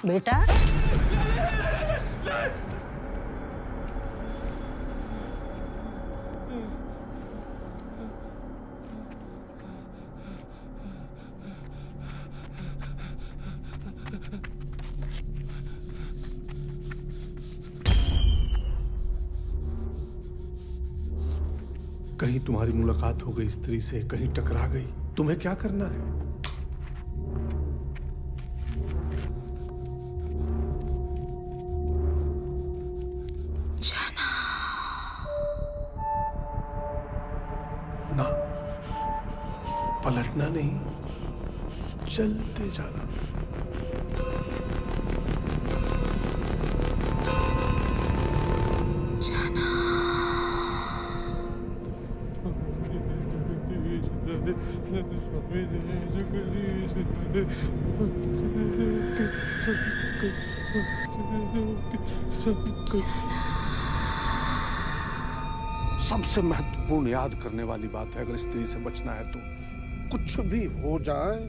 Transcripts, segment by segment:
बेटा कहीं तुम्हारी मुलाकात हो गई स्त्री से, कहीं टकरा गई, तुम्हें क्या करना है? जाना ना, पलटना नहीं, चलते जाना। सबसे महत्वपूर्ण याद करने वाली बात है, अगर स्त्री से बचना है तो कुछ भी हो जाए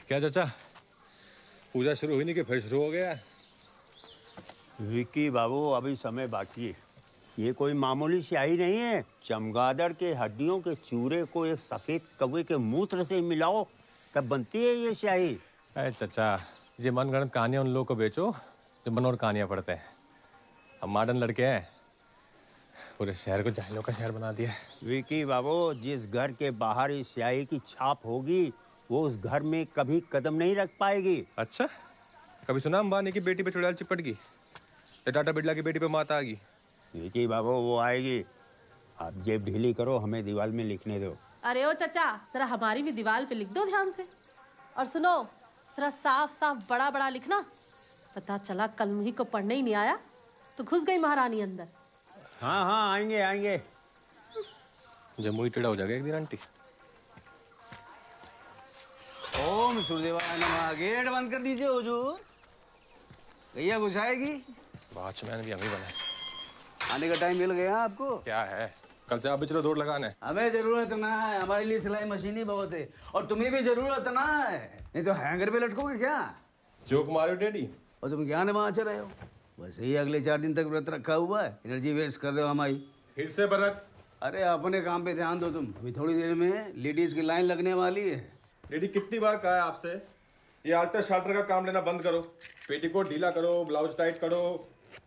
क्या चाचा, पूजा शुरू हुई नहीं कि फिर शुरू हो गया? विक्की बाबू, अभी समय बाकी है। ये कोई मामूली स्याही नहीं है। चमगादड़ के हड्डियों के चूरे को एक सफेद कौवे के मूत्र से मिलाओ तब बनती है ये स्याही। अरे चाचा, ये मनगढ़ंत कहानियां उन लोगों को बेचो जो मनोहर कहानियां पढ़ते हैं। हम मॉडर्न लड़के हैं, पूरे शहर को जाहिलों का शहर बना दिया। विक्की बाबू, जिस घर के बाहर इस स्याही की छाप होगी वो उस घर में कभी कदम नहीं रख पाएगी। अच्छा, कभी सुना अंबानी की बेटी पे चुड़ैल चिपट गई या टाटा बिरला की बेटी पे माता आ गई? विक्की बाबू, वो आएगी। आप जेब ढीली करो, हमें दीवार में लिखने दो। अरे ओ चाचा, जरा हमारी भी दीवार पे लिख दो ध्यान से। और सुनो, जरा साफ साफ बड़ा बड़ा लिखना। पता चला कल मुही को पढ़ने ही नहीं आया तो घुस गई महारानी अंदर। हाँ हाँ, आएंगे आएंगे। जब मुही टेढ़ा हो जाएगा एक दिन आंटी। ओम सूर्यदेवाय नमः। गेट बंद कर दीजिए हुजूर। भैया कुछ आएगी? वॉचमैन भी हमें बना। आने का टाइम मिल गया आपको? क्या है, कल से आप भी चलो दौड़ लगाने। हमें जरूरत ना है, हमारे लिए सिलाई मशीन ही बहुत है। और तुम्हें भी जरूरत ना है, नहीं तो हैंगर पे लटकोगे क्या? जोक मारो डैडी। और तुम क्या नमाज रहे हो? वैसे ही अगले 4 दिन तक व्रत रखा हुआ है, एनर्जी वेस्ट कर रहे हो हमारी। फिर से व्रत? अरे अपने काम पे ध्यान दो तुम। अभी थोड़ी देर में लेडीज की लाइन लगने वाली है। डैडी कितनी बार कहा है आपसे, ये आल्टर शाल्टर का काम लेना बंद करो, पेटीकोट ढीला करो, ब्लाउज टाइट करो।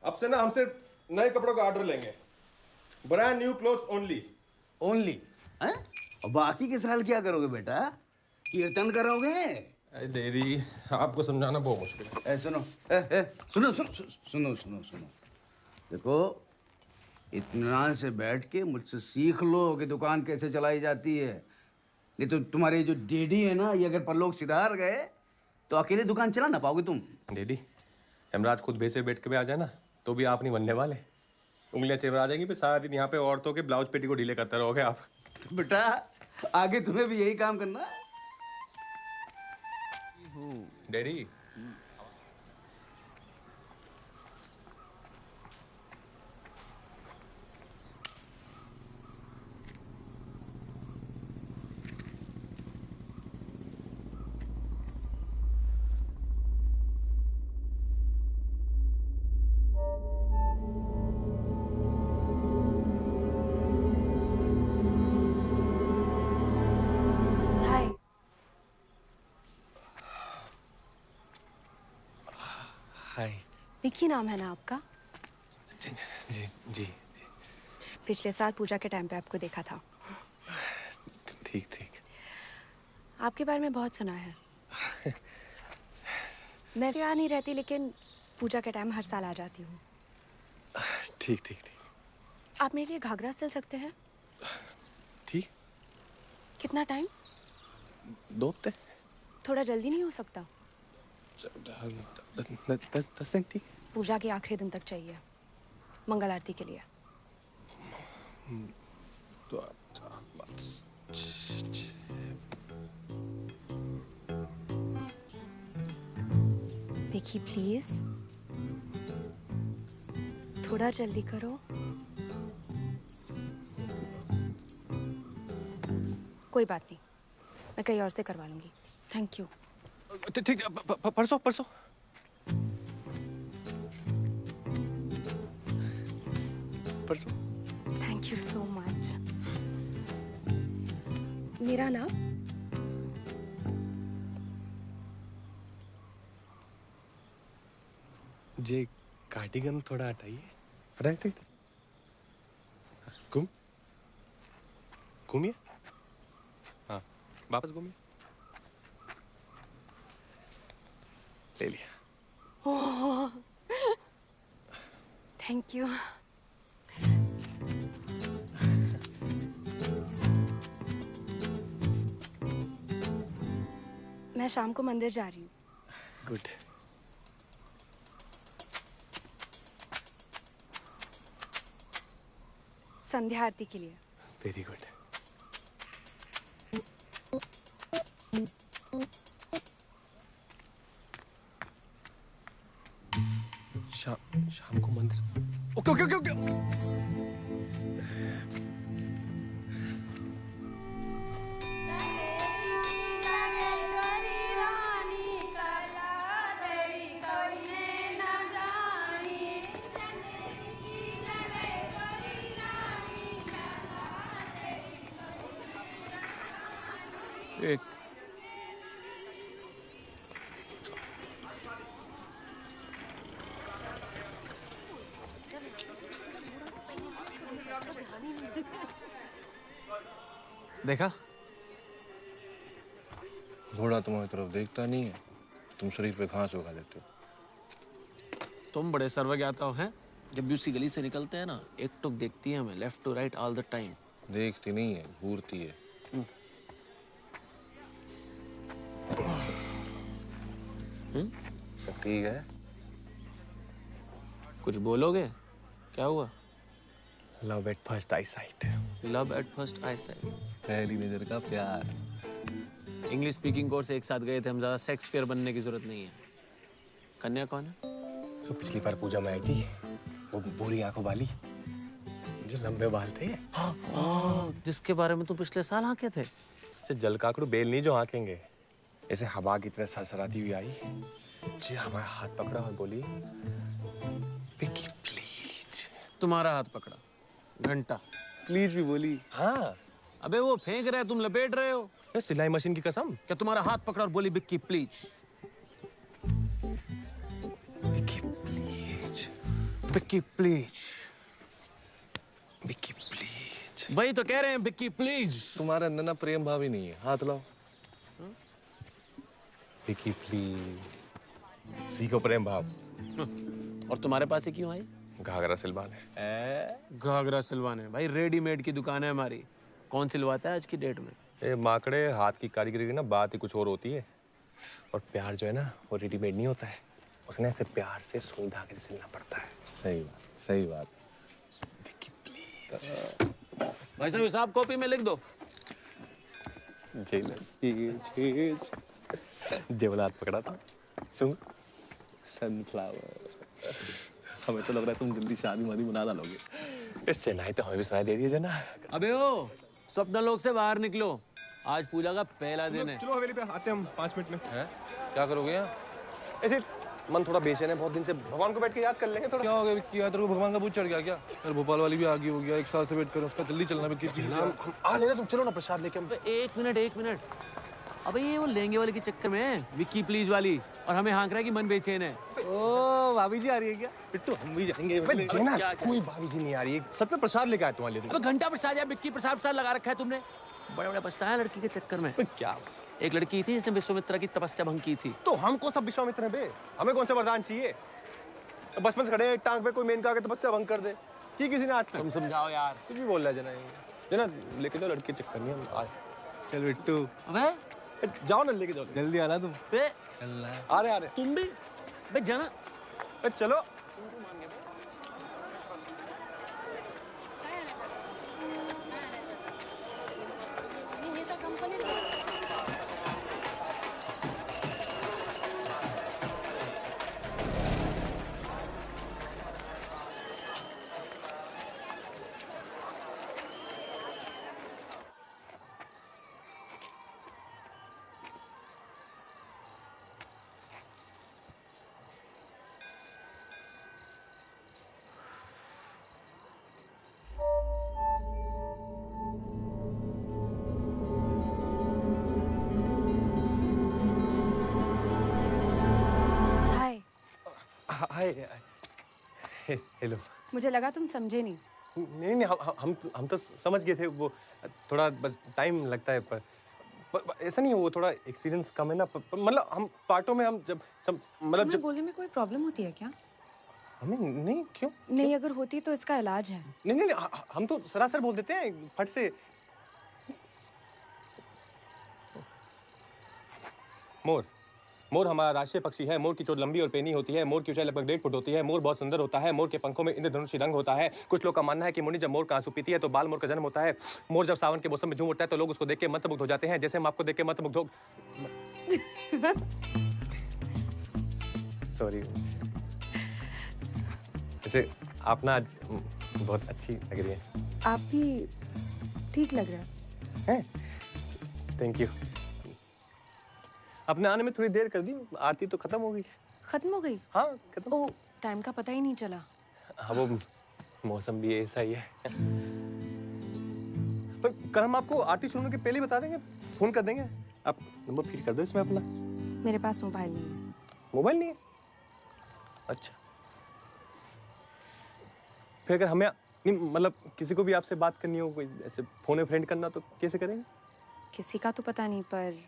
अब से ना हम सिर्फ नए कपड़ों का ऑर्डर लेंगे, brand new clothes only. Only? हैं? और बाकी के साल क्या करोगे बेटा? कीर्तन करोगे? डैडी आपको समझाना बहुत मुश्किल है। सुनो, सुनो सुनो सुनो सुनो सुनो। देखो, इत्मीनान से बैठ के मुझसे सीख लो कि दुकान कैसे चलाई जाती है। नहीं तो तुम्हारे जो डैडी है ना, ये अगर परलोक सिधार गए तो अकेले दुकान चला ना पाओगे तुम। डैडी हेमराज खुद भैसे बैठ के भी आ जाए ना तो भी आप नहीं बनने वाले। उंगलियां चेवरा आ जाएंगी, फिर सारा दिन यहाँ पे औरतों के ब्लाउज पेटी को ढीले करते रहोगे आप। तो बेटा आगे तुम्हें भी यही काम करना है। डैडी हाय। हाय। विक्की नाम है ना आपका? जी जी जी जी। पिछले साल पूजा के टाइम पे आपको देखा था। ठीक ठीक। आपके बारे में बहुत सुना है। मैं यहाँ नहीं रहती, लेकिन पूजा के टाइम हर साल आ जाती हूँ। ठीक ठीक ठीक। आप मेरे लिए घाघरा सिल सकते हैं? ठीक। कितना टाइम? 2 हफ्ते। थोड़ा जल्दी नहीं हो सकता? 10 दिन ठीक। पूजा के आखिरी दिन तक चाहिए, मंगल आरती के लिए। तो विक्की प्लीज, थोड़ा जल्दी करो। कोई बात नहीं, मैं कहीं और से करवा लूंगी। Thank you. ठीक। परसों परसों। परसों। Thank you so much. मेरा नाम? जे कार्डिगन थोड़ा हटाइए। Right right. घूमिए। हाँ वापस घूमिए। ले लिया। Thank you. मैं शाम को मंदिर जा रही हूँ। गुड। संध्या आरती के लिए। Very good. शाम को मंदिर। Okay okay okay okay. एक देखा, घोड़ा तुम्हारी तरफ देखता नहीं है, तुम शरीर पे घास उगा देते हो। तुम बड़े सर्वज्ञाता हो हैं। जब भी उसकी गली से निकलते हैं ना, एक टुक देखती है हमें, left to right all the time. देखती नहीं है, घूरती है। सब ठीक है? कुछ बोलोगे? क्या हुआ? Love at first I site. Love at first I site. पहली नजर का प्यार। इंग्लिश स्पीकिंग कोर्स एक साथ गए थे हम, ज़्यादा शेक्सपियर बनने की जरूरत नहीं है। कन्या कौन है? तो पिछली बार पूजा में आई थी, वो बूढ़ी आंखों वाली जो लंबे बाल थे। जिसके बारे में तुम पिछले साल आके थे। जल जलकाकड़ू बेल नहीं जो हाँकेंगे, ऐसे हवा की तरह सरसराती हुई आई जी, हमारा हाथ पकड़ा और बोली, विक्की प्लीज। तुम्हारा हाथ पकड़ा, घंटा प्लीज भी बोली। हाँ। अबे वो फेंक रहे, तुम लपेट रहे हो। ये सिलाई मशीन की कसम। क्या तुम्हारा हाथ पकड़ा और बोली Vicky please? Vicky please, Vicky please, Vicky please. वही तो कह रहे हैं, विक्की प्लीज। तुम्हारे अंदर ना प्रेम भाव ही नहीं है, हाथ लाओ। विक्की प्लीज, सीखो प्रेम भाव। और तुम्हारे पास ही क्यों आई? घाघरा सिलवाने। घाघरा सिलवाने? भाई रेडीमेड की दुकान है हमारी, कौन सिलवाता है आज की डेट में? ए माकड़े, हाथ की कारीगरी की ना बात ही कुछ और होती है। और प्यार जो है ना, वो रेडीमेड नहीं होता है, उसने ऐसे प्यार से सुई धागे से सिलना पड़ता है। सही बात, सही बात। विक्की प्लीज। भाई साहब हिसाब कॉपी में लिख दो। जेवला हाथ पकड़ा था। सुन, सनफ्लावर। हमें तो लग रहा है तुम जल्दी शादी वादी बना डालोगे। इस चेन्नई तो हमें भी सुनाई दे दीजिए ना। अबे ओ, स्वप्न लोक से बाहर निकलो, आज पूजा का पहला दिन है। चलो हवेली पे आते हैं हम 5 मिनट में। हैं? क्या करोगे यहाँ? ऐसे मन थोड़ा बेचैन है बहुत दिन से, भगवान को बैठ के याद कर लेंगे थोड़ा। क्या हो गया विक्की? यार तेरे को भगवान का भूत चढ़ गया क्या? यार भोपाल वाली भी आगे हो गया, 1 साल से वेट कर, उसका जल्दी चलना विक्की। आ लेना तुम, चलो ना प्रसाद लेके हम। एक मिनट। अबे ये वो लहंगे वाले के चक्कर में विक्की प्लीज वाली, और हमें हाँक रहा है कि मन बेचैन है। ओ भाभी जी आ रही है क्या? पिट्टू हम भी जाएंगे। कोई भाभी जी नहीं आ रही है, सच में प्रसाद लेके आए तुम्हारे लिए। अबे घंटा प्रसाद या विक्की प्रसाद लगा रखा है तुमने, बड़ा पछताया लड़की के चक्कर में। क्या? एक लड़की थी जिसने विश्वामित्र की तपस्या भंग की थी। तो हम कौन सा विश्वामित्र हैं बे? हमें कौन सा वरदान चाहिए? तो बचपन से खड़े टांग पे कोई मेनका के तपस्या भंग कर दे, ये किसी ने आज तक। तुम समझाओ यार। कुछ भी बोल रहा है जना लेके जाओ, लड़के चक्कर नहीं हम आज। चल बिट्टू, अबे जाओ ना, लेके जाओ, जल्दी आना तुम। चल आ रहे तुम भी बे जाना। चलो। हाय। हेलो। मुझे लगा तुम समझे नहीं। नहीं, हम तो समझ गए थे, वो थोड़ा बस टाइम लगता है, पर ऐसा नहीं है, वो थोड़ा एक्सपीरियंस कम है ना, मतलब हम पार्टों में हम जब मतलब जब बोलने में कोई प्रॉब्लम होती है क्या? हमें नहीं, क्यों? नहीं, अगर होती तो इसका इलाज है। नहीं, हम तो सरासर बोल देते हैं फट से। मोर हमारा राष्ट्रीय पक्षी है। मोर की चोट लंबी और पेनी होती है। मोर की ऊंचाई लगभग 1.5 फुट होती है। मोर बहुत सुंदर होता है। मोर के पंखों में इंद्रधनुषी रंग होता है। कुछ लोग का मानना है कि मुनि जब मोर का आंसू पीती है तो बाल मोर का जन्म होता है। मोर जब सावन के मौसम में झूम उठता है तो लोग उसको देख के मंत्रमुग्ध हो जाते हैं, जैसे हम आपको देख के मंत्रमुग्ध हो। सॉरी। वैसे आप ना आज बहुत अच्छी लग रही है। आप भी ठीक लग रहा है। Thank you. अपने आने में थोड़ी देर कर दी, आरती तो खत्म हो गई। खत्म हो गई? हाँ खत्म। ओह, टाइम का पता ही नहीं चला। हाँ, वो मौसम भी ऐसा ही है। पर कल हम आपको आरती शुरू होने के पहले ही बता देंगे, फोन कर देंगे। आप नंबर फीड कर दो इसमें अपना। मेरे पास मोबाइल नहीं है। मोबाइल नहीं है? अच्छा, फिर अगर हमें नहीं, मतलब किसी को भी आपसे बात करनी हो, कोई ऐसे फोन में फ्रेंड करना, तो कैसे करेंगे? किसी का तो पता नहीं, पर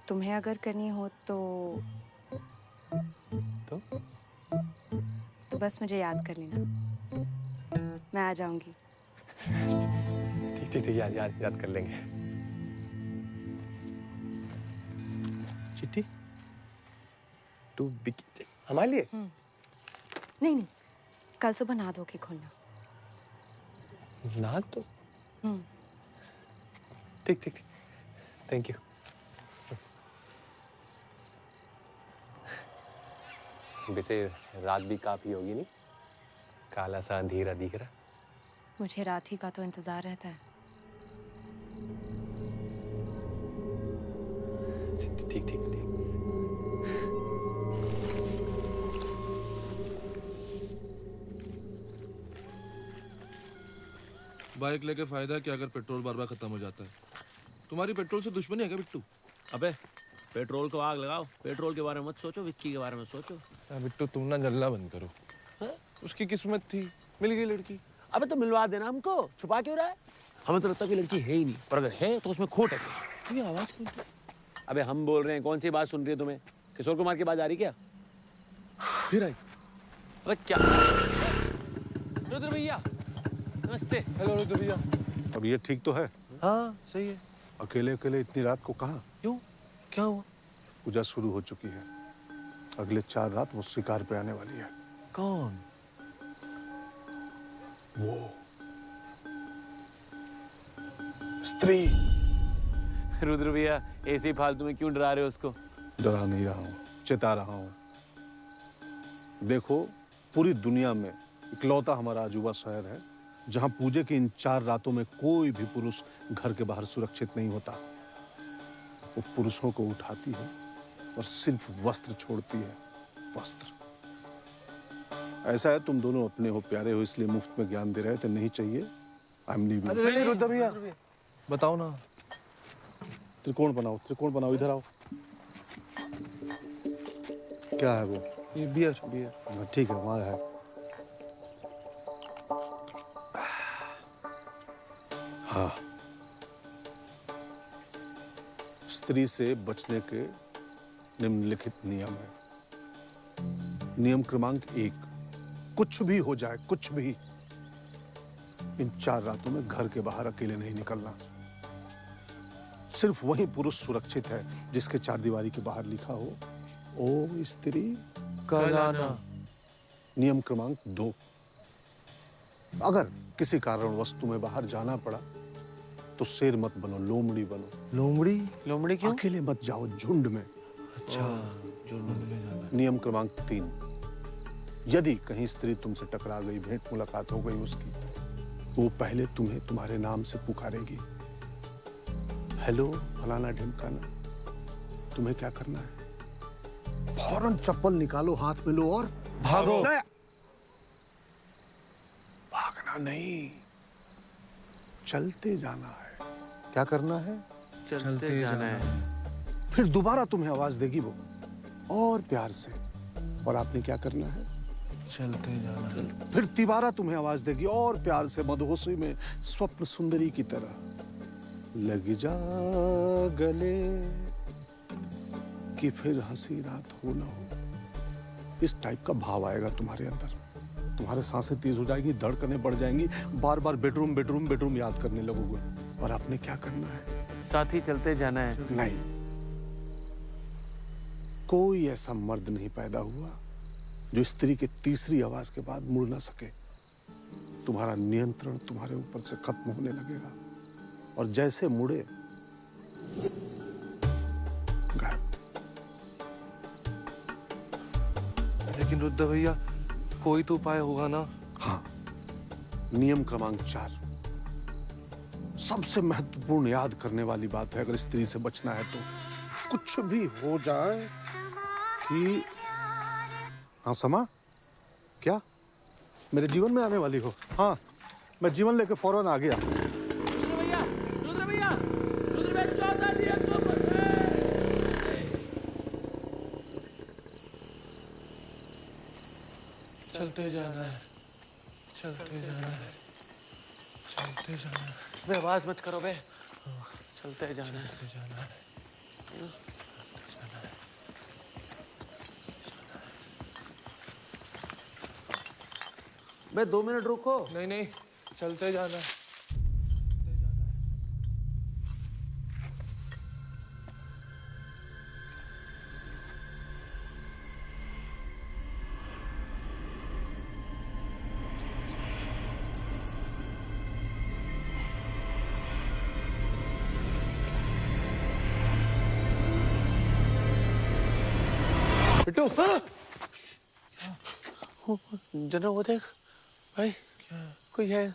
तुम्हें अगर करनी हो तो बस मुझे याद कर लेना, मैं आ जाऊंगी। ठीक, याद कर लेंगे। चिट्ठी टू बिकी हमारे लिए? नहीं, कल सुबह नहा धो के खोलना। ना तो ठीक, थैंक यू। वैसे रात भी काफी होगी नहीं? काला सा अंधेरा दिख रहा। मुझे रात ही का तो इंतजार रहता है। ठीक ठीक ठीक। बाइक लेके फायदा क्या अगर पेट्रोल बार बार खत्म हो जाता है? तुम्हारी पेट्रोल से दुश्मनी है क्या बिट्टू? अबे पेट्रोल को आग लगाओ, पेट्रोल के बारे में मत सोचो, विक्की के बारे में सोचो। बिट्टू तुम ना जलना बंद करो। हाँ? उसकी किस्मत थी, मिल गई लड़की। अबे तो मिलवा देना हमको, छुपा क्यों रहा है? हमें तो लगता है कि लड़की है ही नहीं, पर अगर है तो उसमें खोट है। ये आवाज कौन सी? अबे हम बोल रहे हैं, कौन सी बात सुन रही है तुम्हें? किशोर कुमार की बात आ रही क्या? फिर आई। अबे क्या? रुद्र भैया नमस्ते। हेलो रुद्र भैया। अब ये ठीक तो है? हाँ सही है। अकेले अकेले इतनी रात को कहाँ? क्यों, क्या हुआ? पूजा शुरू हो चुकी है। अगले 4 रात वो शिकार पे आने वाली है। कौन? वो स्त्री। रुद्र भैया ऐसे फालतू में क्यों डरा रहे हो उसको? डरा नहीं रहा हूँ, चेता रहा हूँ। देखो, पूरी दुनिया में इकलौता हमारा अजूबा शहर है जहाँ पूजे की इन 4 रातों में कोई भी पुरुष घर के बाहर सुरक्षित नहीं होता। वो पुरुषों को उठाती है और सिर्फ वस्त्र छोड़ती है, वस्त्र। ऐसा है, तुम दोनों अपने हो, प्यारे हो, इसलिए मुफ्त में ज्ञान दे रहे थे, नहीं चाहिए। अरे नहीं रुद्र भैया, बताओ ना। त्रिकोण बनाओ, त्रिकोण बनाओ, इधर आओ। क्या है वो? ये बियर। ठीक है, वहां है। हाँ, स्त्री से बचने के निम्नलिखित नियम है। नियम क्रमांक 1, कुछ भी हो जाए, कुछ भी, इन 4 रातों में घर के बाहर अकेले नहीं निकलना। सिर्फ वही पुरुष सुरक्षित है जिसके 4 दीवारी के बाहर लिखा हो, ओ स्त्री कल आना। नियम क्रमांक 2, अगर किसी कारणवश तुम्हें बाहर जाना पड़ा तो शेर मत बनो, लोमड़ी बनो। लोमड़ी? लोमड़ी क्यों? अकेले मत जाओ, झुंड में। अच्छा, जो में जाना है। नियम क्रमांक 3, यदि कहीं स्त्री तुमसे टकरा गई, भेंट मुलाकात हो गई उसकी, तो वो पहले तुम्हें तुम्हारे नाम से पुकारेगी। हेलो फलाना ढिमकाना। तुम्हें क्या करना है? फौरन चप्पल निकालो, हाथ में लो और भागो। भागना नहीं, चलते जाना है। क्या करना है? चलते जाना है। फिर दोबारा तुम्हें आवाज देगी वो, और प्यार से, और आपने क्या करना है? चलते जाना है। फिर तिबारा तुम्हें आवाज देगी और प्यार से, मदहोशी में स्वप्न सुंदरी की तरह। लग जा गले कि फिर हंसी रात हो ना हो। इस टाइप का भाव आएगा तुम्हारे अंदर। तुम्हारे सांसें तेज हो जाएंगी, धड़कनें बढ़ जाएंगी, बार बार बेडरूम बेडरूम बेडरूम याद करने लगोगे। और आपने क्या करना है? साथ ही चलते जाना है। नहीं, कोई ऐसा मर्द नहीं पैदा हुआ जो स्त्री के तीसरी आवाज के बाद मुड़ ना सके। तुम्हारा नियंत्रण तुम्हारे ऊपर से खत्म होने लगेगा, और जैसे मुड़े गायब। लेकिन रुद्र भैया, कोई तो उपाय होगा ना? हाँ, नियम क्रमांक 4, सबसे महत्वपूर्ण याद करने वाली बात है। अगर स्त्री से बचना है तो कुछ भी हो जाए कि, हाँ समा, क्या मेरे जीवन में आने वाली हो? हाँ, मैं जीवन लेके फौरन आ गया। रुद्र भैया, रुद्र भैया, रुद्र भैया, 14 नियम तो चलते जाना है, चलते जाना है, चलते जाना है। बे आवाज मत करो बे, चलते जाना है। चलते जाना है। बे 2 मिनट रुको। नहीं नहीं, चलते जाना है। बिट्टू, जना वो देख भाई, क्या कोई है?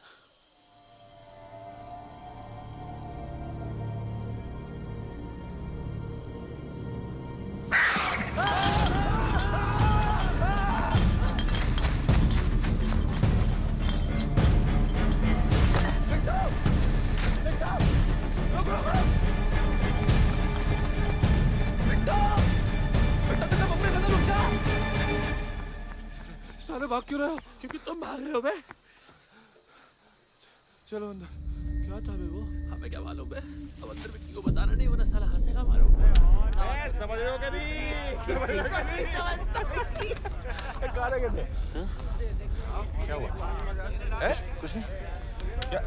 साले भाग क्यों रहे हो? क्योंकि तुम भाग रहे हो बे। चलो अंदर। क्या था बे वो? हमें क्या मालूम है? अब अंदर विक्की को बताना नहीं, वरना साला हंसेगा मारो। समझ रहे हो कि नहीं? समझ रहे हो कि नहीं? गाने के थे। क्या हुआ? कुछ नहीं। क्या?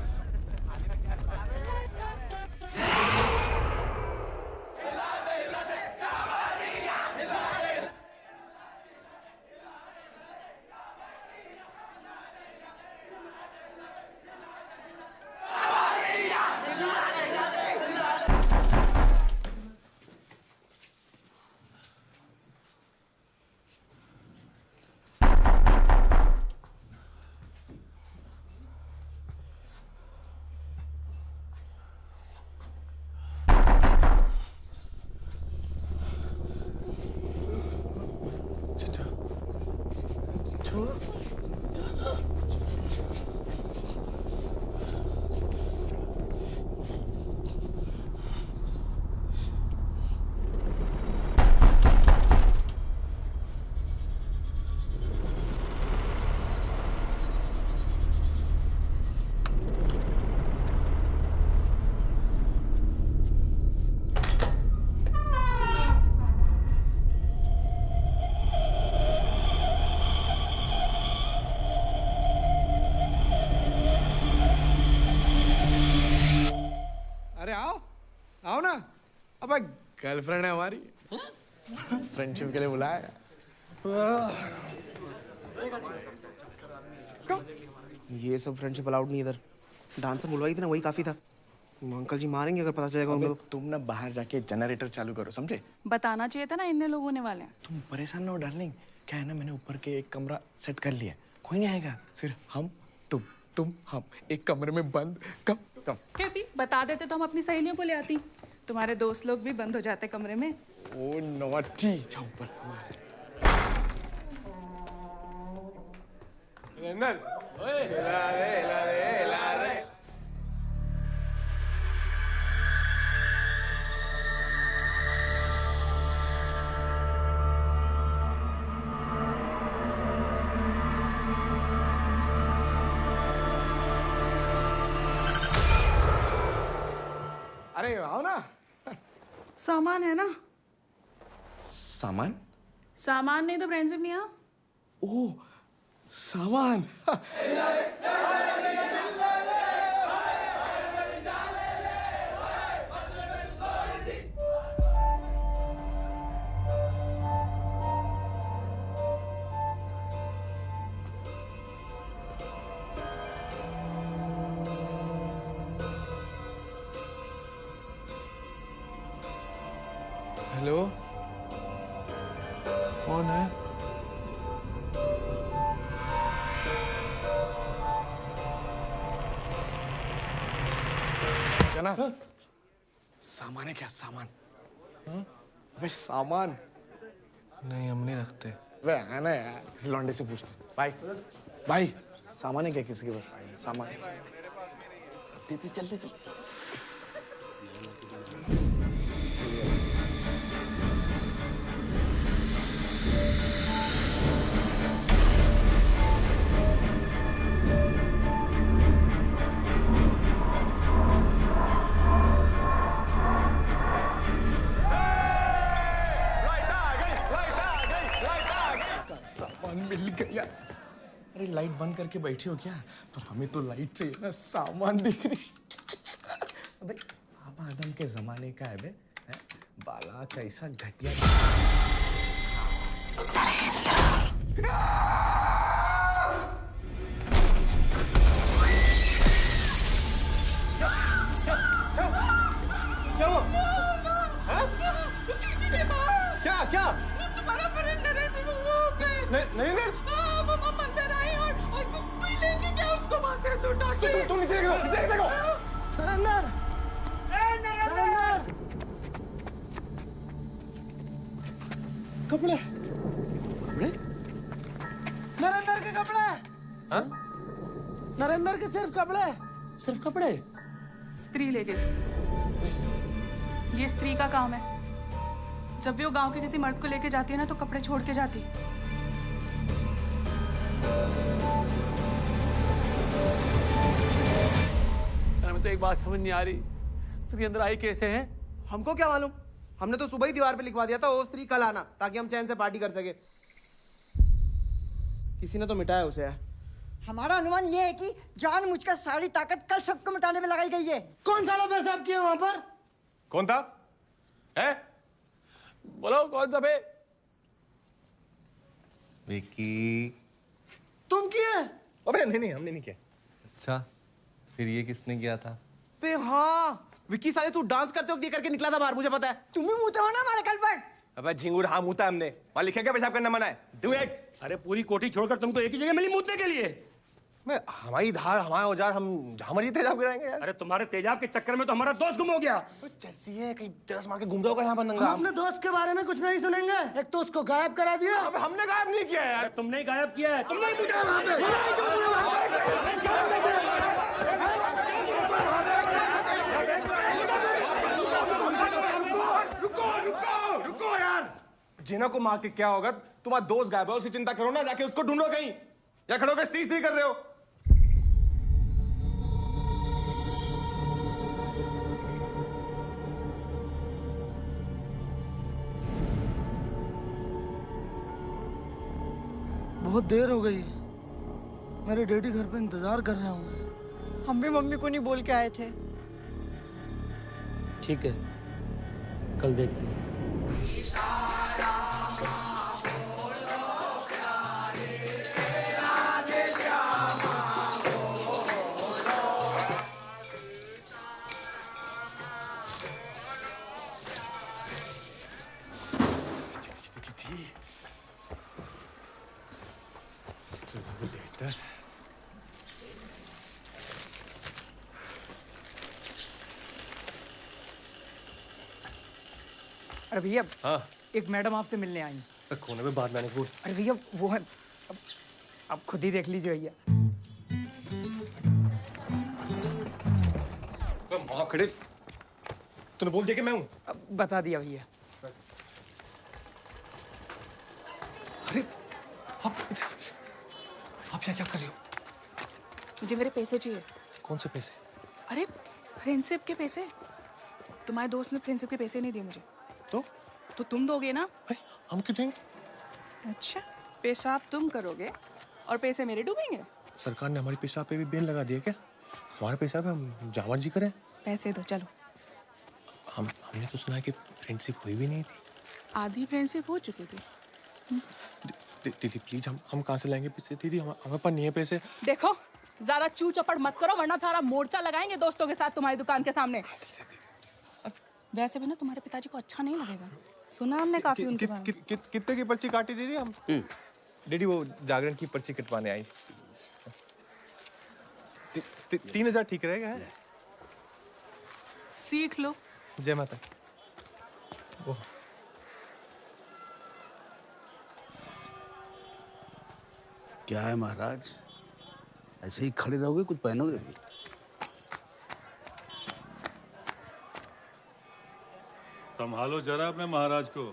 अरे आओ, आओ ना। अब गर्लफ्रेंड है हमारी, फ्रेंडशिप के लिए बुलाया। ये सब फ्रेंडशिप अलाउड नहीं इधर। डांसर बुलवाई थी ना, वही काफी था। अंकल जी मारेंगे अगर पता चलेगा उनको। तुम ना बाहर जाके जनरेटर चालू करो, समझे? बताना चाहिए था ना, इतने लोग होने वाले हैं। तुम परेशान ना हो डार्लिंग। क्या है ना, मैंने ऊपर के एक कमरा सेट कर लिया, कोई नहीं आएगा। सिर्फ हम, तुम हम एक कमरे में बंद। कम कहती बता देते तो हम अपनी सहेलियों को ले आती। तुम्हारे दोस्त लोग भी बंद हो जाते कमरे में। ओ नॉटी। जाओ ऊपर। अरे आओ ना। सामान है ना? सामान? सामान नहीं तो फ्रेंडशिप नहीं। हाँ ओ सामान। हेलो, कौन है? जना, सामान है क्या? सामान? वे सामान नहीं, हम नहीं रखते। वे आना यार, इस लौंडे से पूछते। भाई भाई, सामान है क्या किसी के पास? सामान चलते चलते। मिल गया। अरे लाइट बंद करके बैठी हो क्या? पर हमें तो लाइट चाहिए ना, सामान दिख रही। अबे बाबा आदम के जमाने का है बे, बाला कैसा घटिया। क्या हुआ? क्या? तुम्हारा फ्रेंड नरेंद्र वो हो गए। नहीं कपड़े कपड़े? नरेंद्र के कपड़े। हाँ? नरेंद्र के सिर्फ कपड़े। सिर्फ कपड़े? स्त्री ले गई। ये स्त्री का काम है। जब भी वो गांव के किसी मर्द को लेके जाती है ना तो कपड़े छोड़ के जाती। हमें तो एक बात समझ नहीं आ रही, स्त्री अंदर आई कैसे है? हमको क्या मालूम, हमने तो सुबह ही दीवार पे लिखवा दिया था वो स्त्री कल आना, ताकि हम चैन से पार्टी कर सके। किसी ने तो मिटाया उसे यार। हमारा अनुमान ये है कि जानबूझकर सारी ताकत कल सबको मिटाने में लगाई गई है। कौन साला पेशाब किया वहां पर? कौन था? है? बोलो कौन था बे? विकी। तुम किए? अबे नहीं हमने नहीं किया। अच्छा, फिर ये किसने किया था? बे हाँ, विक्की साले तू डांस करते वक्त ये करके निकला था बाहर, मुझे पता है। तुम ही मुँहते हो ना हमारे कल पर। अबे झिंगुर, हाँ मुता हमने। वहां लिखे क्या पेशाब करना मना है? Do it. अरे पूरी कोठी छोड़कर तुमको एक ही जगह मिली मूतने के लिए? मैं हमारी धार, हमारा औजार, हम जहां मर्जी तेजाब गिराएंगे यार। अरे तुम्हारे तेजाब के चक्कर में तो हमारा दोस्त गुम हो गया। जर्सी है, कहीं जरस मार के घूम रहा होगा यहाँ पर नंगा। हम अपने दोस्त के बारे में कुछ नहीं सुनेंगे। एक तो उसको गायब करा दिया। अबे हमने गायब नहीं किया यार। तुमने ही गायब किया है, तुमने ही पूछा वहां पे। रुको यार। जिना को मार के क्या होगा? तुम्हारा दोस्त गायब है, उसकी चिंता करो ना, जाके उसको ढूंढो कहीं। या खड़ो के स्त्री कर रहे हो? बहुत देर हो गई, मेरे डैडी घर पे इंतजार कर रहे होंगे। हम भी मम्मी को नहीं बोल के आए थे। ठीक है, कल देखते हैं। अरे भैया, हाँ? एक मैडम आपसे मिलने आई। कौन है बे? बाद में बोल। अरे भैया वो है, अब खुद ही देख लीजिए भैया। माँ खड़े, तूने बोल दिया कि मैं हूँ? अब बता दिया भैया। अरे आप क्या कर रही हो? मुझे मेरे पैसे चाहिए। कौन से पैसे? अरे फ्रेंडशिप के पैसे। तुम्हारे दोस्त ने फ्रेंडशिप के पैसे नहीं दिए मुझे। तो तुम दोगे ना? हम क्यों देंगे? अच्छा, पेशाब तुम करोगे और पैसे मेरे डूबेंगे? सरकार ने हमारी पेशाब पे भी बैन लगा दिया क्या? हमारे पेशाब पे हम जहाँ मर्जी करें। पैसे दो, चलो। हमने तो सुना है कि फ्रेंडशिप हुई भी नहीं थी। आधी फ्रेंडशिप हो चुकी थी। दीदी प्लीज, हम कहाँ से लाएंगे पैसे? दीदी हमारे पास नहीं है पैसे। देखो, ज़्यादा चू चपड़ मत करो, वरना सारा मोर्चा लगाएंगे दोस्तों के साथ तुम्हारी दुकान के सामने। वैसे भी ना तुम्हारे पिताजी को अच्छा नहीं लगेगा। सुना हमने काफी उनके बारे में। कितने की पर्ची काटी दीदी हम? डैडी वो जागरण की पर्ची कटवाने आई। 3000 ठीक रहेगा? सीख लो। जय माता। क्या है महाराज, ऐसे ही खड़े रहोगे? कुछ पहनोगे भी? संभालो जरा अपने महाराज को,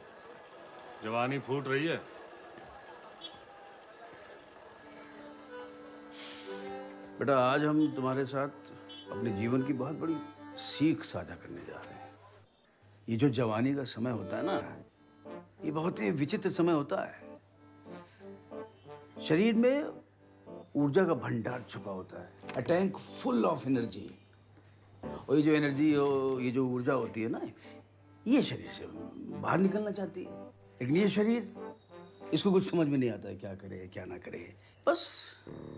जवानी फूट रही है। बेटा, आज हम तुम्हारे साथ अपने जीवन की बहुत बड़ी सीख साझा करने जा रहे हैं। ये जो जवानी का समय होता है ना, ये बहुत ही विचित्र समय होता है। शरीर में ऊर्जा का भंडार छुपा होता है, a tank full of energy. और ये जो एनर्जी, ये जो ऊर्जा होती है ना, ये शरीर से बाहर निकलना चाहती है, लेकिन ये शरीर, इसको कुछ समझ में नहीं आता है क्या करे क्या ना करे। बस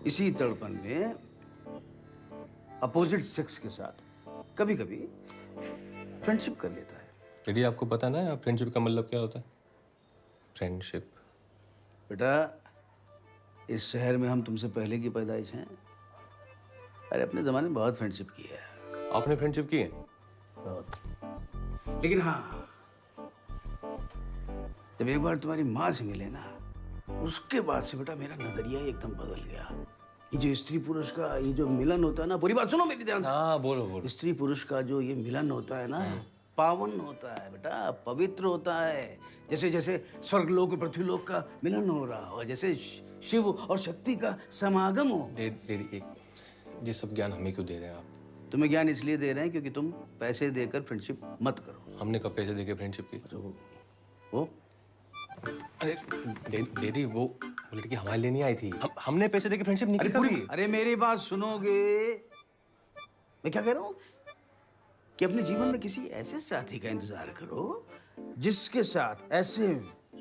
इसी तड़पन में अपोजिट सेक्स के साथ कभी कभी फ्रेंडशिप कर लेता है। डैडी आपको पता ना फ्रेंडशिप का मतलब क्या होता है? फ्रेंडशिप। बेटा, इस शहर में हम तुमसे पहले की पैदाइश हैं। अरे अपने जमाने में बहुत फ्रेंडशिप की है। आपने फ्रेंडशिप की है? बहुत। लेकिन हाँ, जब एक बार तुम्हारी माँ से मिले ना, उसके बाद से बेटा मेरा नजरिया ही एकदम बदल गया। ये जो स्त्री पुरुष का ये जो मिलन होता है ना, पूरी बात सुनो मेरी ध्यान से। हाँ बोलो बोलो। स्त्री पुरुष का जो ये मिलन होता है ना, पावन होता है बेटा, पवित्र होता है। जैसे जैसे स्वर्गलोक और पृथ्वीलोक का मिलन हो रहा हो, जैसे शिव और शक्ति का समागम हो। ये सब ज्ञान हमें क्यों दे रहे हैं आप? तुम्हें ज्ञान इसलिए दे रहे हैं क्योंकि तुम पैसे देकर फ्रेंडशिप मत करो। हमने कब पैसे देके फ्रेंडशिप की? तो वो अरे डैडी वो लड़की हमारे लिए नहीं आई थी। हमने पैसे देके फ्रेंडशिप नहीं की पूरी। अरे मेरी बात सुनोगे? मैं क्या कह रहा हूँ कि अपने जीवन में किसी ऐसे साथी का इंतजार करो जिसके साथ ऐसे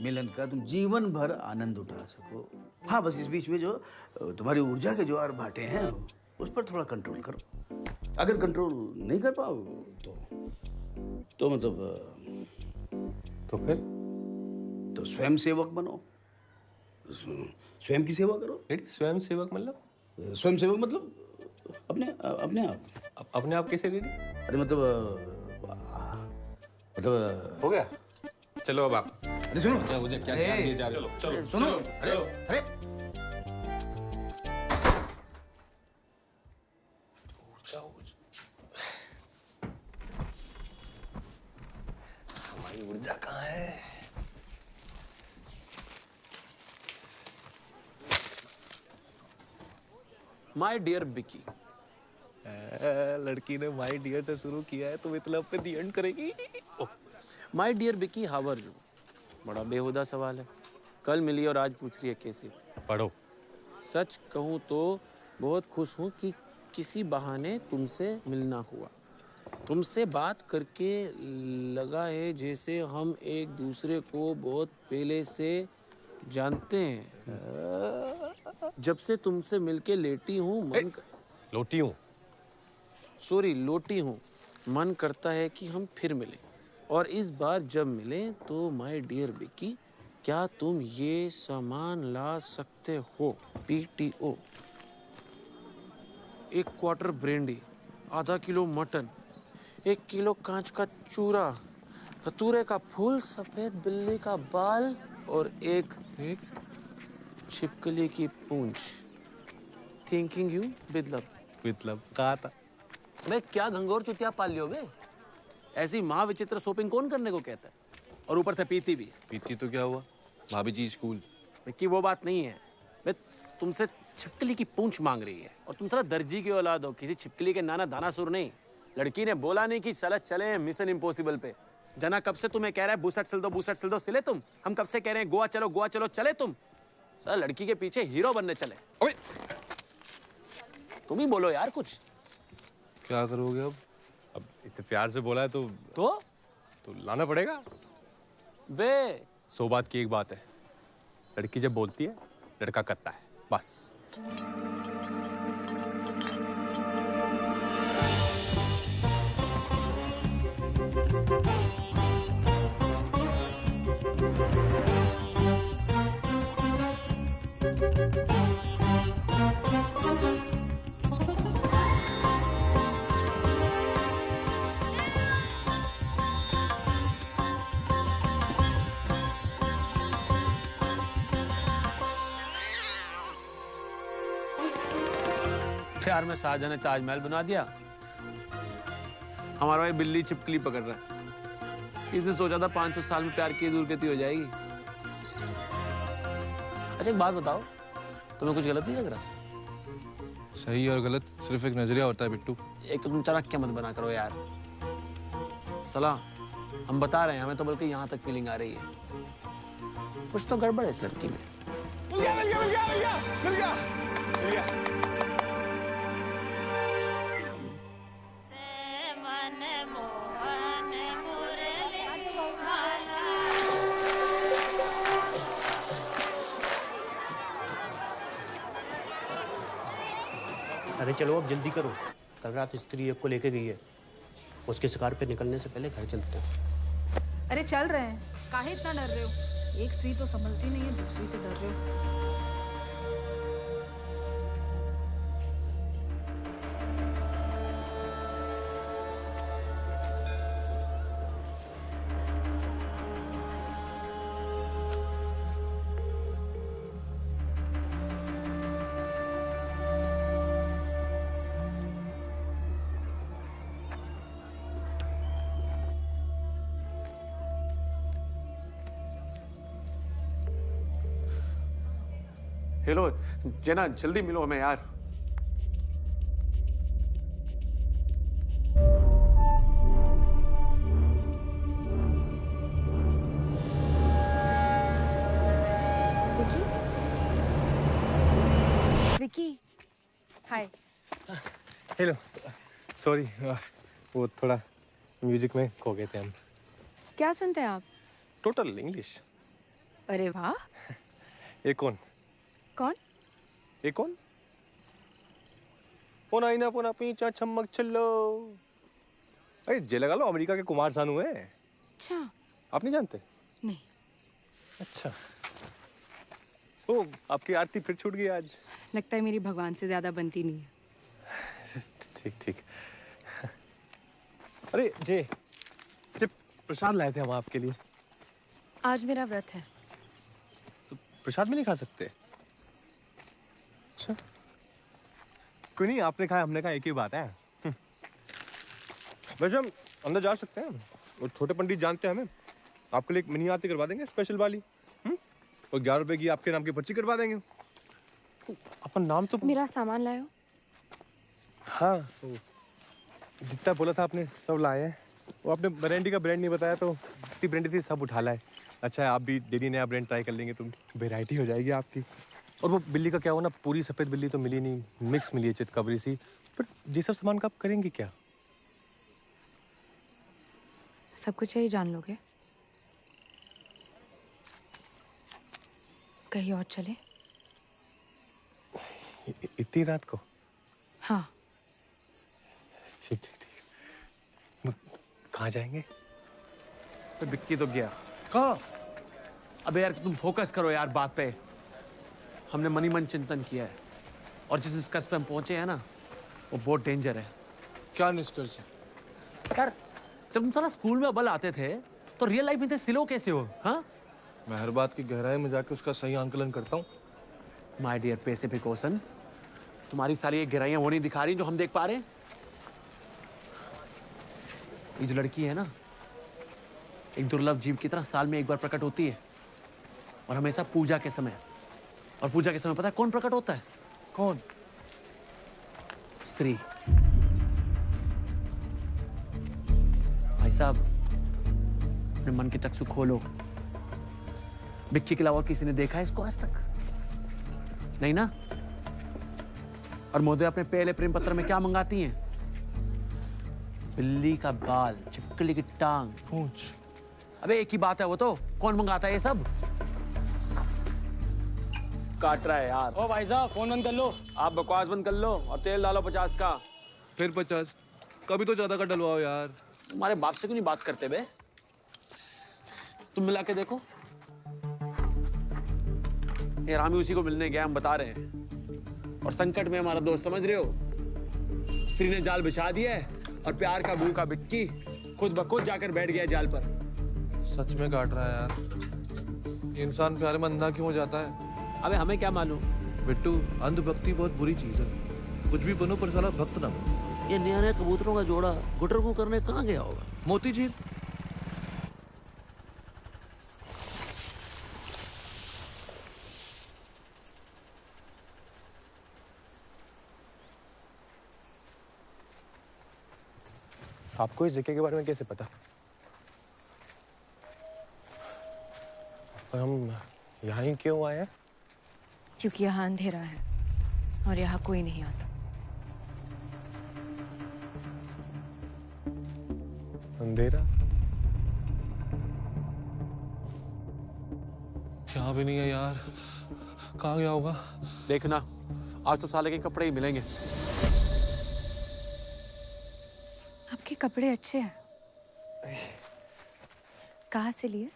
मिलन का तुम जीवन भर आनंद उठा सको। हाँ, बस इस बीच में जो तुम्हारी ऊर्जा के ज्वार भाटे हैं उस पर थोड़ा कंट्रोल करो। अगर कंट्रोल नहीं कर पाओ तो मतलब तो फिर तो स्वयं सेवक बनो, स्वयं की सेवा करो। स्वयं सेवक मतलब? स्वयं सेवक मतलब अपने आप कैसे रेडी? अरे मतलब हो गया। चलो अब आप। अरे सुनो, मुझे क्या ज्ञान दिए जा रहे हो? चलो सुनो, अरे हमारी ऊर्जा कहाँ है? माय डियर बिकी। लड़की ने माय डियर से शुरू किया है तो मतलब पे दी एंड करेगी। माय डियर बिकी, हाउ आर यू? बड़ा बेहुदा सवाल है। कल मिली और आज पूछ रही है कैसे। पढ़ो। सच कहूँ तो बहुत खुश हूँ कि किसी बहाने तुमसे मिलना हुआ। तुमसे बात करके लगा है जैसे हम एक दूसरे को बहुत पहले से जानते हैं। जब से तुमसे मिलके लेटी हूँ लोटी हूँ। सॉरी, लोटी हूँ। मन करता है कि हम फिर मिलें। और इस बार जब मिले तो माय डियर बिकी, क्या तुम ये सामान ला सकते हो? PTO, 1 क्वार्टर ब्रेंडी, आधा किलो मटन, 1 किलो कांच का चूरा, कतूरे का फूल, सफेद बिल्ली का बाल और एक छिपकली की पूंछ। थिंकिंग यू मतलब कहा था। मैं क्या घंघोर चुतिया पाल लियो बे? ऐसी माँ विचित्र शॉपिंग कौन करने को कहता है? और ऊपर से पीती भी। पीती तो क्या हुआ, भाभी जी स्कूल। विक्की वो बात नहीं है। मैं तुमसे छिपकली की पूंछ मांग रही है और तुम साला दर्जी की औलाद हो, किसी छिपकली के नाना दानासुर नहीं। लड़की ने बोला नहीं कि साला चले मिशन इम्पॉसिबल पे। जना कब से तुम्हें कह रहा है बूसट सिल दो, सिले तुम। हम कब से कह रहे हैं गोवा चलो, चले तुम। साला लड़की के पीछे हीरो बनने चले। ओए तुम ही बोलो यार कुछ। क्या करोगे अब इतने प्यार से बोला है तो लाना पड़ेगा बे। 100 बात की एक बात है, लड़की जब बोलती है लड़का करता है, बस। प्यार में शाहजहां ने ताजमहल बना दिया। हमारा भाई बिल्ली छिपकली पकड़ रहा है। इसने सोचा था 500 साल में प्यार की दूरगति हो जाएगी। अच्छा एक बात बताओ, तुम्हें कुछ गलत नहीं लग रहा? सही और गलत सिर्फ एक नजरिया होता है बिट्टू। एक तो तुम चाणक्य मत बना करो यार। सलाह हम बता रहे हैं, हमें तो बल्कि यहाँ तक फीलिंग आ रही है कुछ तो गड़बड़ है इस लड़की में। मिल गया। अरे चलो अब जल्दी करो, कल रात स्त्री एक को लेके गई है। उसके शिकार पे निकलने से पहले घर चलते हैं। अरे चल रहे हैं, काहे इतना डर रहे हो? एक स्त्री तो संभलती नहीं है, दूसरी से डर रहे हो। हेलो जेना, जल्दी मिलो हमें यार। विकी, विकी, हाय। हेलो, सॉरी, वो थोड़ा म्यूजिक में खो गए थे हम। क्या सुनते हैं आप? Total English. अरे वाह। ये कौन? कौन? ये कौन? ओ नाइना पोना पीछा चमक चलो। अरे जे लगा लो, अमेरिका के कुमार सानू है। अच्छा। आप नहीं जानते? नहीं। अच्छा। ओ, आपकी आरती फिर छूट गई आज। लगता है मेरी भगवान से ज्यादा बनती नहीं है। ठीक ठीक। अरे जे प्रसाद लाए थे हम आपके लिए। आज मेरा व्रत है। तो प्रसाद में नहीं खा सकते? अच्छा, कोई नहीं, आपने खाया हमने कहा, एक ही बात है। वैसे हम अंदर जा सकते हैं, वो छोटे पंडित जानते हैं हमें। आपके लिए एक मिनी आरती करवा देंगे, स्पेशल वाली। और 11 रुपए की आपके नाम की पर्ची करवा देंगे। अपन नाम तो मेरा सामान लाए हो? हाँ, तो जितना बोला था आपने सब लाए हैं। वो आपने ब्रांडी का ब्रांड नहीं बताया, तो जितनी ब्रांडी थी सब उठा लाए। अच्छा है, आप भी डेली नया ब्रांड ट्राई कर लेंगे तो वेराइटी हो जाएगी आपकी। और वो बिल्ली का क्या हुआ ना, पूरी सफ़ेद बिल्ली तो मिली नहीं, मिक्स मिली है, चितकबरी सी। पर ये सब सामान का आप करेंगे क्या? सब कुछ यही जान लोगे? कहीं और चले? इतनी रात को? हाँ। ठीक ठीक ठीक। कहाँ जाएंगे? तो बिक्की तो गया। कहाँ? अबे यार तुम फोकस करो यार बात पे। हमने मनी मन चिंतन किया है और जिस निष्कर्ष पे हम पहुंचे हैं ना, वो बहुत डेंजर है। क्या निष्कर्ष है? यार जब तुम साला स्कूल में अव्वल आते थे तो रियल लाइफ में थे सिलो कैसे हो? हाँ, मैं हर बात की गहराई में जाके उसका सही आंकलन करता हूँ। माय डियर पैसिफिक ओशन, तुम्हारी सारी ये गहराइयां वो नहीं दिखा रही जो हम देख पा रहे हैं। ये जो लड़की है ना, एक दुर्लभ जीव की तरह साल में एक बार प्रकट होती है, और हमेशा पूजा के समय। और पूजा के समय पता है कौन प्रकट होता है? कौन? स्त्री। भाई साहब, अपने मन की चक्षु खोलो। बिक्की के अलावा किसी ने देखा है इसको आज तक? नहीं ना? और मोदी अपने पहले प्रेम पत्र में क्या मंगाती हैं? बिल्ली का बाल, छिपकली की टांग, पूंछ। अबे एक ही बात है वो तो। कौन मंगाता है ये सब? काट रहा है यार। ओ भाई साहब, फोन बंद कर लो। आप बकवास बंद कर लो और तेल डालो 50 का। फिर 50? कभी तो ज्यादा का डलवाओ यार। तुम्हारे बाप से क्यों नहीं बात करते बे? तुम मिला के देखो। ये रामी उसी को मिलने गया, हम बता रहे हैं। और संकट में हमारा दोस्त, समझ रहे हो? स्त्री ने जाल बिछा दिया है और प्यार का भूखा बिक्की खुद ब खुद जाकर बैठ गया जाल पर। सच में काट रहा है यार। ये इंसान प्यार में अंधा क्यों हो जाता है? अबे हमें क्या मालूम। बिट्टू, अंधभक्ति बहुत बुरी चीज है। कुछ भी बनो पर साला भक्त ना बनो। ये नया नया कबूतरों का जोड़ा गुटर को करने कहाँ गया होगा? मोती झील। आपको इस जगह के बारे में कैसे पता? और हम यहाँ ही क्यों आए हैं? क्योंकि यहाँ अंधेरा है और यहाँ कोई नहीं आता। अंधेरा? यहाँ भी नहीं है यार। कहाँ गया होगा? देखना, आज तो साले के कपड़े ही मिलेंगे। आपके कपड़े अच्छे हैं। कहाँ से लिए?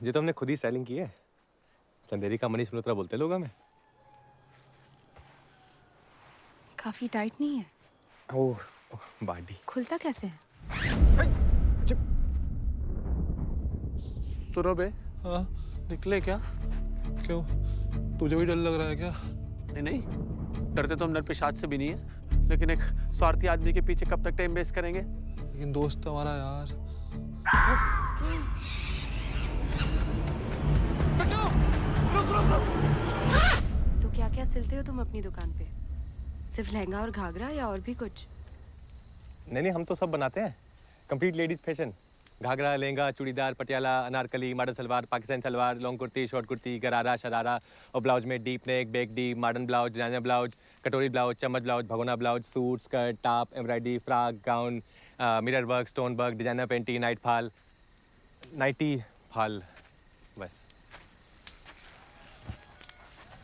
ये तो हमने खुद ही स्टाइलिंग की है। चंदेरी का मनीष मल्होत्रा बोलते लोग हमें। काफी टाइट नहीं है? ओह, बॉडी खुलता कैसे है? सुनो बे। हाँ? निकले क्या? क्यों? तुझे भी डर लग रहा है क्या? नहीं नहीं, डरते तो हम नर पेशाच से भी नहीं है, लेकिन एक स्वार्थी आदमी के पीछे कब तक टाइम वेस्ट करेंगे? लेकिन दोस्त हमारा यार। सिलते हो तुम अपनी दुकान पे? सिर्फ लहंगा और घाघरा या और भी कुछ? नहीं, हम तो सब बनाते हैं। Complete ladies fashion. Ghagra, lehenga, churidar, Patiala, Anarkali, modern salwar, Pakistani salwar, long kurti, short kurti, gharara, sharara और ब्लाउज में deep neck, back deep, modern blouse, designer blouse, कटोरी ब्लाउज, चम्मच ब्लाउज, भगोना blouse, suit, skirt, top, embroidery, frock, gown, mirror work, stone work, designer पेंटी, नाइटी फाल, बस।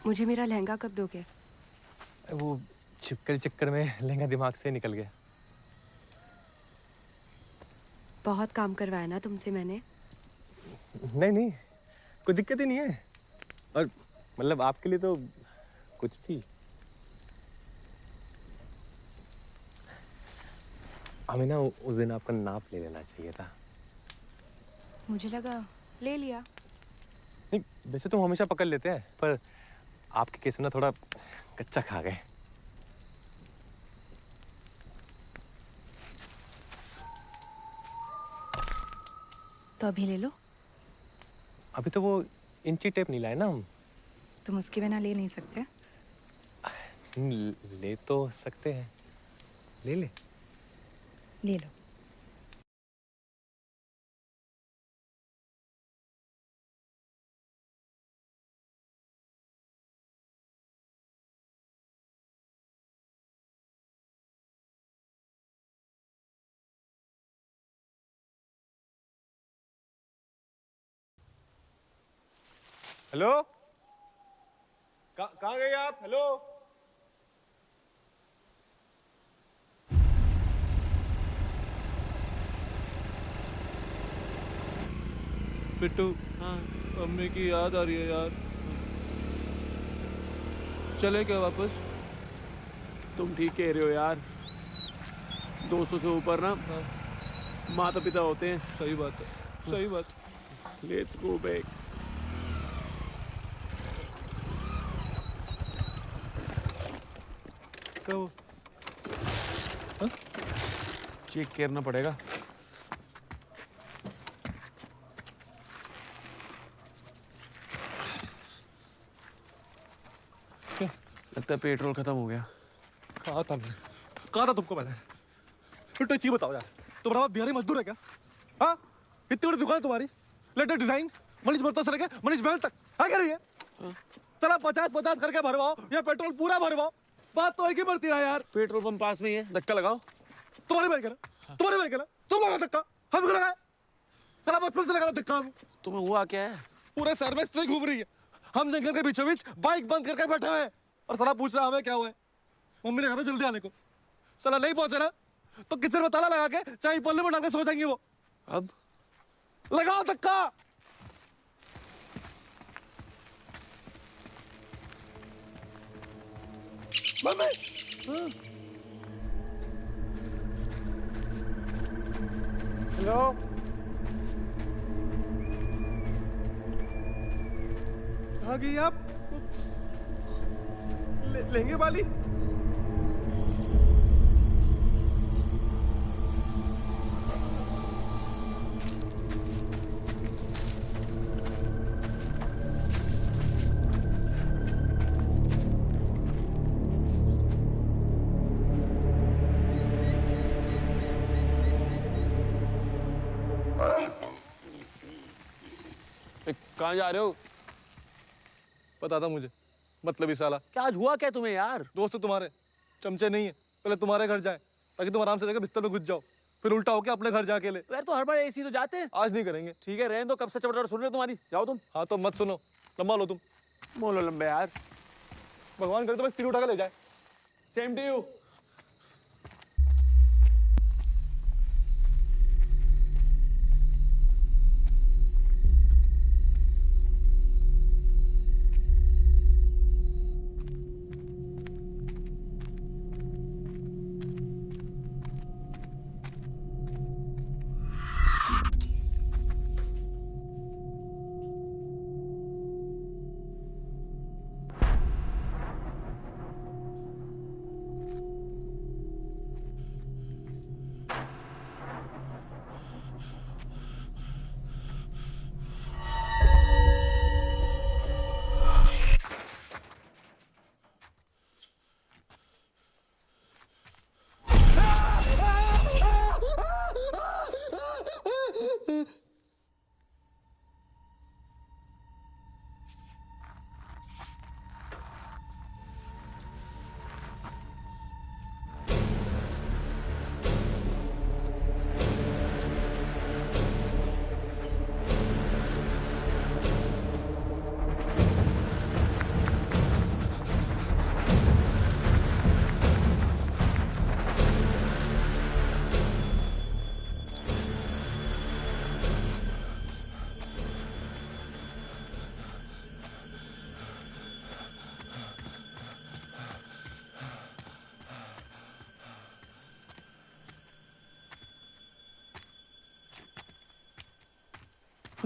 मुझे मेरा लहंगा कब दोगे? वो छिपकली चक्कर में लहंगा दिमाग से निकल गया। बहुत काम करवाया ना तुमसे मैंने? नहीं, कोई दिक्कत ही नहीं है। और मतलब आपके लिए तो कुछ भी। हमें ना उस दिन आपका नाप ले लेना चाहिए था। मुझे लगा ले लिया। नहीं, वैसे तो हम हमेशा पकड़ लेते हैं, पर आपके केस में ना थोड़ा कच्चा खा गए। तो अभी ले लो। अभी तो वो इंची टेप नहीं लाए ना हम। तुम उसके बिना ले नहीं सकते? ले तो सकते हैं। ले ले। ले लो। हेलो, कहाँ गए आप? हेलो। बिट्टू, हाँ, मम्मी की याद आ रही है यार। चले क्या वापस? तुम ठीक कह रहे हो यार। दोस्तों से ऊपर ना माता पिता होते हैं। सही बात है, सही बात। Let's go back. चेक करना पड़ेगा। लगता है पेट्रोल खत्म हो गया। कहा था तुमको मैंने? फिर तो एक चीज बताओ यार, तुम्हारा बाप बिहारी मजदूर है क्या? हाँ, इतनी बड़ी दुकान है तुम्हारी, लेटेस्ट डिजाइन, मनीष बर्ता से लेके मनीष महल तक है क्या? नहीं है? चला 50-50 करके भरवाओ या पेट्रोल पूरा भरवाओ, बात तो एक ही बढ़ती है यार। पेट्रोल पंप पास में ही है, धक्का लगाओ। तुम्हारे भाई कहना, तुम लगा धक्का, हम क्यों लगाए? चला बचपन से लगा धक्का। तुम्हें हुआ क्या है? पूरे शहर में स्त्री घूम रही है, हम जंगल के बीचों बीच बाइक बंद करके बैठे हुए हैं और साला पूछ रहा हमें क्या हुआ है। मम्मी ने कहा था जल्दी आने को, साला नहीं पहुंचे ना तो किचन में ताला लगा के चाय पल्ले में डालकर सो जाएंगे वो। अब लगाओ धक्का। मम्मी, हेलो, कहाँ गई आप? लहंगे वाली? कहाँ जा रहे हो? पता था मुझे, मतलब ही साला। क्या आज हुआ क्या तुम्हें यार? दोस्त तुम्हारे चमचे नहीं है, पहले तुम्हारे घर जाए ताकि तुम आराम से जाकर बिस्तर में घुस जाओ, फिर उल्टा होके अपने घर जाके ले। यार तो हर बार ऐसी तो जाते हैं। आज नहीं करेंगे। ठीक है, रहने दो। कब से चपड़ सुन रहे हो तुम्हारी? जाओ तुम। हाँ तो मत सुनो, लंबा लो तुम। मोलो लंबे यार। भगवान करे तो बस तीर उठा के ले जाए। Same to you.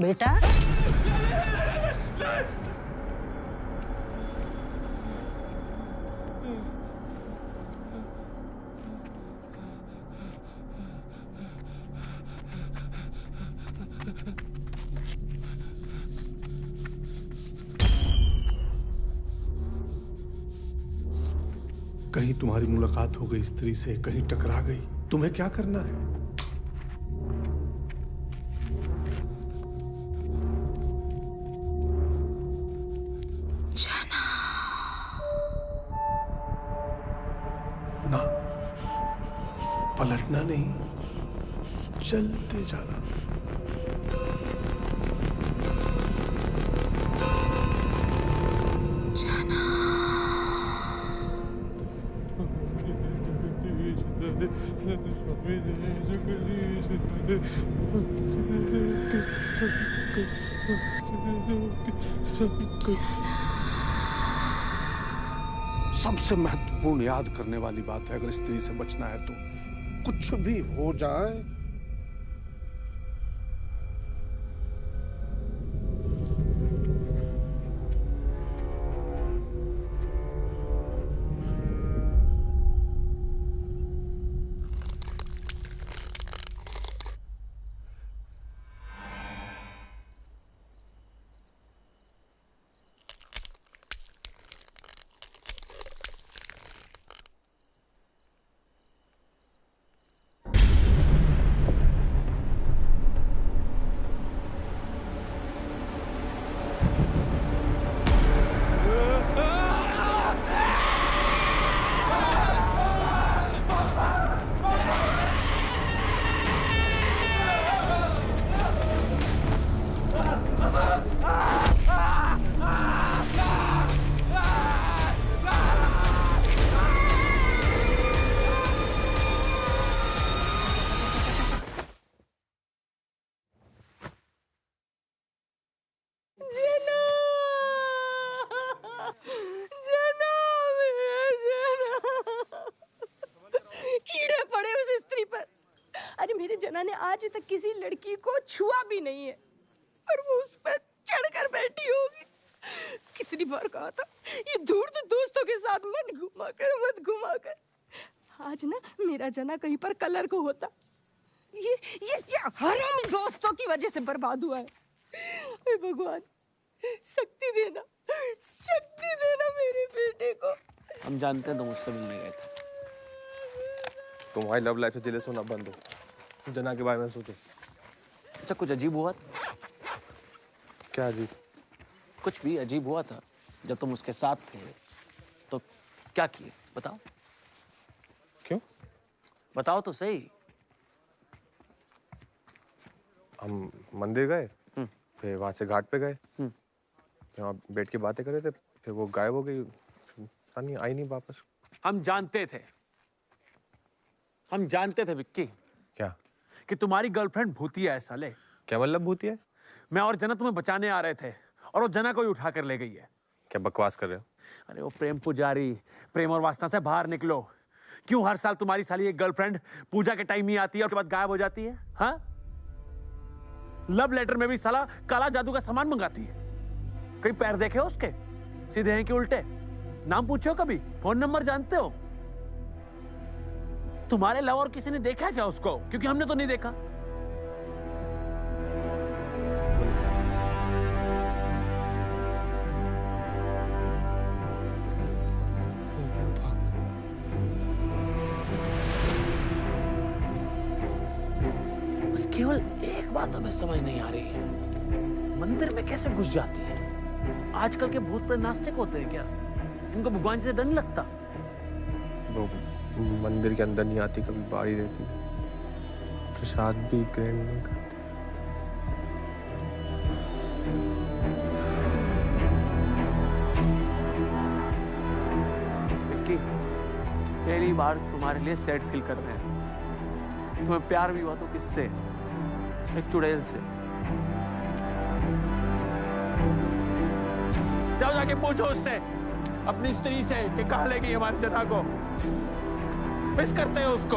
बेटा कहीं तुम्हारी मुलाकात हो गई स्त्री से, कहीं टकरा गई, तुम्हें क्या करना है? ना, पलटना नहीं, चलते जाना। सबसे महत्वपूर्ण याद करने वाली बात है, अगर स्त्री से बचना है तो कुछ भी हो जाए जना ने आज तक किसी लड़की को छुआ भी नहीं है और वो उस पर चढ़कर बैठी होगी। कितनी बार कहा था ये धूर्त दोस्तों के साथ मत घुमा कर। आज ना मेरा जना कहीं पर कलर को होता। ये हरामी दोस्तों की वजह से बर्बाद हुआ है। हे भगवान शक्ति देना मेरे बेटे को। हम जानते हैं तुम मुझसे मिलने गए थे। तुम्हारी लव लाइफ से जेलस होना बंद हो, जना के बारे में सोचो। अच्छा कुछ अजीब हुआ था? क्या अजीब? कुछ भी अजीब हुआ था जब तुम उसके साथ थे तो क्या किए बताओ? क्यों? बताओ तो सही। हम मंदिर गए, फिर वहां से घाट पे गए, वहाँ बैठ के बातें कर रहे थे, फिर वो गायब हो गई, आई नहीं वापस। हम जानते थे विक्की। क्या? कि तुम्हारी गर्लफ्रेंड भूतिया है साले। क्या मतलब भूतिया है? मैं और जना तुम्हें बचाने आ रहे थे और वो जना को ही उठा कर ले गई है। क्या बकवास कर रहे हो? अरे वो प्रेम पुजारी, प्रेम और वासना से बाहर निकलो। क्यों हर साल तुम्हारी साली एक गर्लफ्रेंड पूजा के टाइम ही आती है और उसके बाद गायब हो जाती है? हाँ? लव लेटर में भी साला काला जादू का सामान मंगाती है। कहीं पैर देखे हो उसके? सीधे हैं कि उल्टे? नाम पूछो कभी? फोन नंबर जानते हो? तुम्हारे अलावा और किसी ने देखा क्या उसको? क्योंकि हमने तो नहीं देखा। बस केवल एक बात हमें समझ नहीं आ रही है, मंदिर में कैसे घुस जाती है? आजकल के भूत प्रेत नास्तिक होते हैं क्या? इनको भगवान से डर नहीं लगता? वो मंदिर के अंदर नहीं आती, कभी बाहर ही रहती, प्रसाद भी ग्रहण नहीं करते। विक्की, पहली बार तुम्हारे लिए सैड फील कर रहे हैं। तुम्हें प्यार भी हुआ तो किससे? एक चुड़ैल से। जाओ जाके पूछो उससे, अपनी स्त्री से, कि कहाँ ले गई हमारी जना को। मिस करते हैं उसको।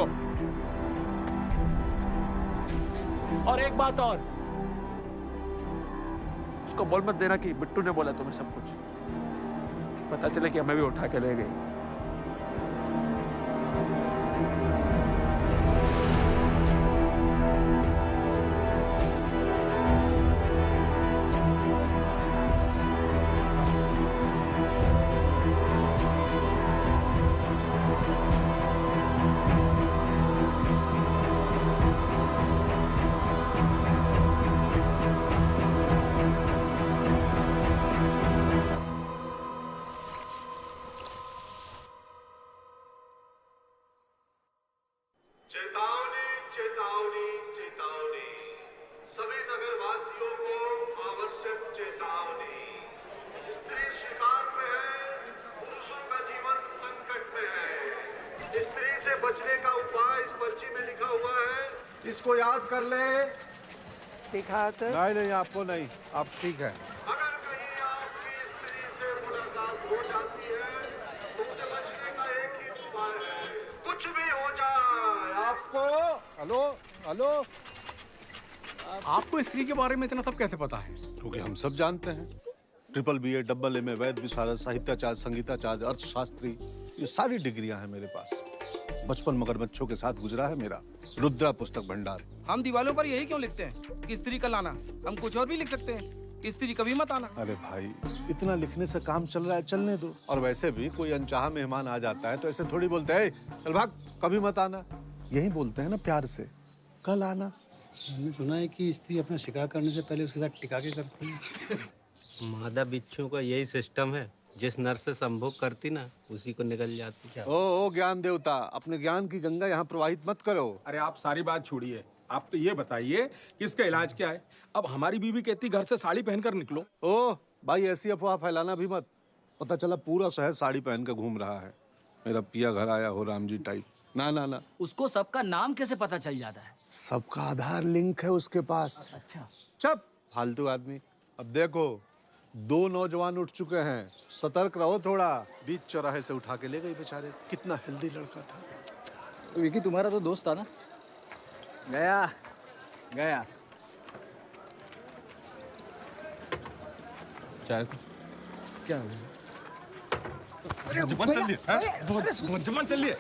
और एक बात और, उसको बोल मत देना कि बिट्टू ने बोला तुम्हें सब कुछ। पता चले कि हमें भी उठा के ले गई। चेतावनी चेतावनी चेतावनी, सभी नगरवासियों को आवश्यक चेतावनी। स्त्री शिकार में है, पुरुषों का जीवन संकट में है। स्त्री से बचने का उपाय इस पर्ची में लिखा हुआ है, इसको याद कर ले। नहीं नहीं, आपको नहीं, आप ठीक है। अगर कहीं आपकी स्त्री से मुलाकात हो जाती है तो उसे बचने का एक ही उपाय है, कुछ भी हो जाए आपको। हेलो हेलो, आपको स्त्री के बारे में इतना सब कैसे पता है? क्योंकि हम सब जानते हैं। ट्रिपल BA, डबल MA, वैद विशारद, साहित्याचार्य, संगीताचार्य, अर्थशास्त्री, ये सारी डिग्रियां हैं मेरे पास। बचपन मगरमच्छों के साथ गुजरा है मेरा। रुद्रा पुस्तक भंडार। हम दीवालों पर यही क्यों लिखते हैं कि स्त्री का लाना? हम कुछ और भी लिख सकते हैं कि स्त्री कभी मत आना। अरे भाई, इतना लिखने से काम चल रहा है, चलने दो। और वैसे भी कोई अनचाहा मेहमान आ जाता है तो ऐसे थोड़ी बोलते हैं चल भाग, कभी मत आना। यही बोलते हैं ना प्यार से, कल आना। मैंने सुना है कि स्त्री अपना शिकार करने से पहले उसके साथ टिका के करती है। मादा बिच्छू का यही सिस्टम है, जिस नर से संभोग करती ना उसी को निकल जाती। ओ ज्ञान देवता, अपने ज्ञान की गंगा यहाँ प्रवाहित मत करो। अरे आप सारी बात छोड़िए, आप तो ये बताइए कि इसका इलाज क्या है? अब हमारी बीवी कहती घर से साड़ी पहनकर निकलो। ओ भाई, ऐसी अफवाह फैलाना भी मत। पता चला पूरा शहर साड़ी पहन कर घूम रहा है। मेरा पिया घर आया हो राम जी टाइप। ना ना ना, उसको सबका नाम कैसे पता चल जाता है? सबका आधार लिंक है उसके पास। अच्छा, चुप फालतू आदमी। अब देखो, 2 नौजवान उठ चुके हैं, सतर्क रहो थोड़ा। बीच चौराहे से उठा के ले गई बेचारे। कितना हेल्दी लड़का था। विकी तुम्हारा तो दोस्त था ना? गया गया। चाय क्या हो गया? जबान चल रही है, जबान चल रही है।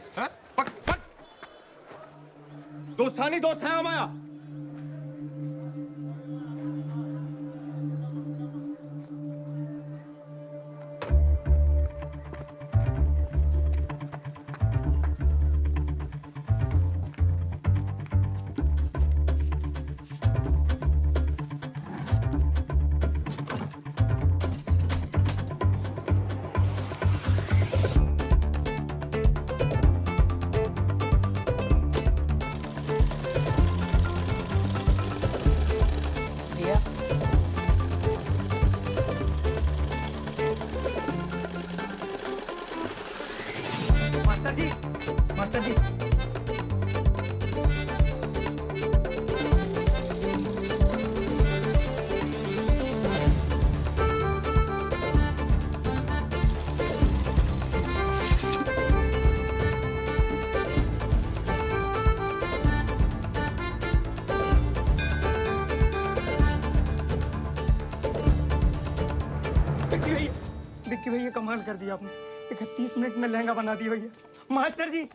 पक पक, दोस्तानी दोस्त है हमारा। मास्टर जी, मास्टर जी। विक्की भैया कमाल कर दिया आपने। 31 मिनट में लहंगा बना दिया भैया। मास्टर जी,